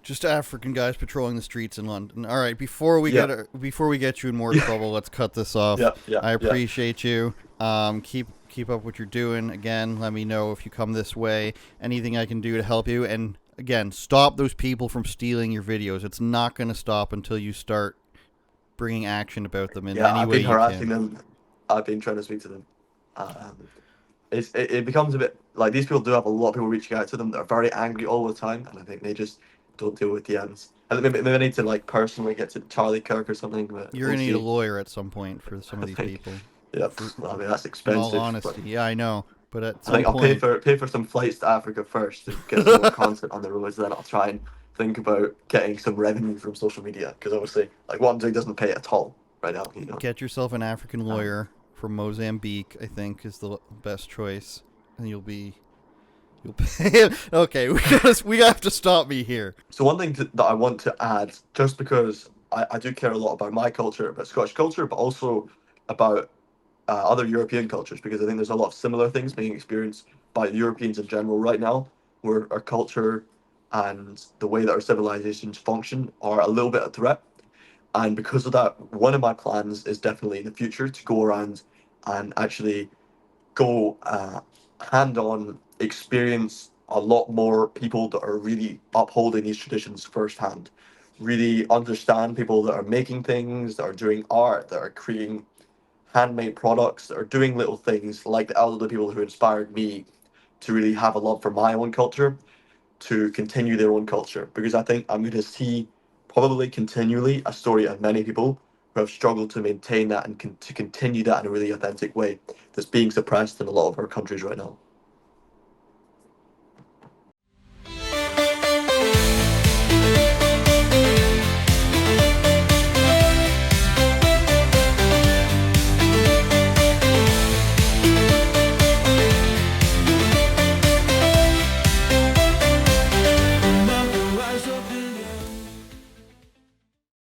Just African guys patrolling the streets in London. All right, before we get you in more Yeah, trouble, let's cut this off. yeah, yeah, I yeah. appreciate you. Keep up what you're doing. Again, let me know if you come this way. Anything I can do to help you. And again, stop those people from stealing your videos. It's not going to stop until you start bringing action about them in Yeah, any I've way been you harassing can. them. I've been trying to speak to them. Um, it becomes a bit like these people do have a lot of people reaching out to them that are very angry all the time, and I think they just don't deal with the ends. And maybe I need to like personally get to Charlie Kirk or something, but You're we'll gonna need a see. lawyer at some point for some of I these think, people. yeah. For Well, I mean that's in all expensive, but honesty, yeah, I know. But at I some think I'll pay point, for some flights to Africa first to get some more content on the roads. Then I'll try and think about getting some revenue from social media because obviously, like what I'm doing doesn't pay at all right now. get yourself an African Um, lawyer from Mozambique. I think is the best choice, and you'll pay. Okay, we have to stop me here. So one thing that I want to add, just because I do care a lot about my culture, about Scottish culture, but also about other European cultures, because I think there's a lot of similar things being experienced by Europeans in general right now, where our culture and the way that our civilizations function are a little bit a threat. And because of that, one of my plans is definitely in the future to go around and actually go hand on experience a lot more people that are really upholding these traditions firsthand. Really understand people that are making things, that are doing art, that are creating handmade products, that are doing little things like the elderly people who inspired me to really have a love for my own culture, to continue their own culture. Because I think I'm going to see probably continually a story of many people who have struggled to maintain that and to continue that in a really authentic way that's being suppressed in a lot of our countries right now.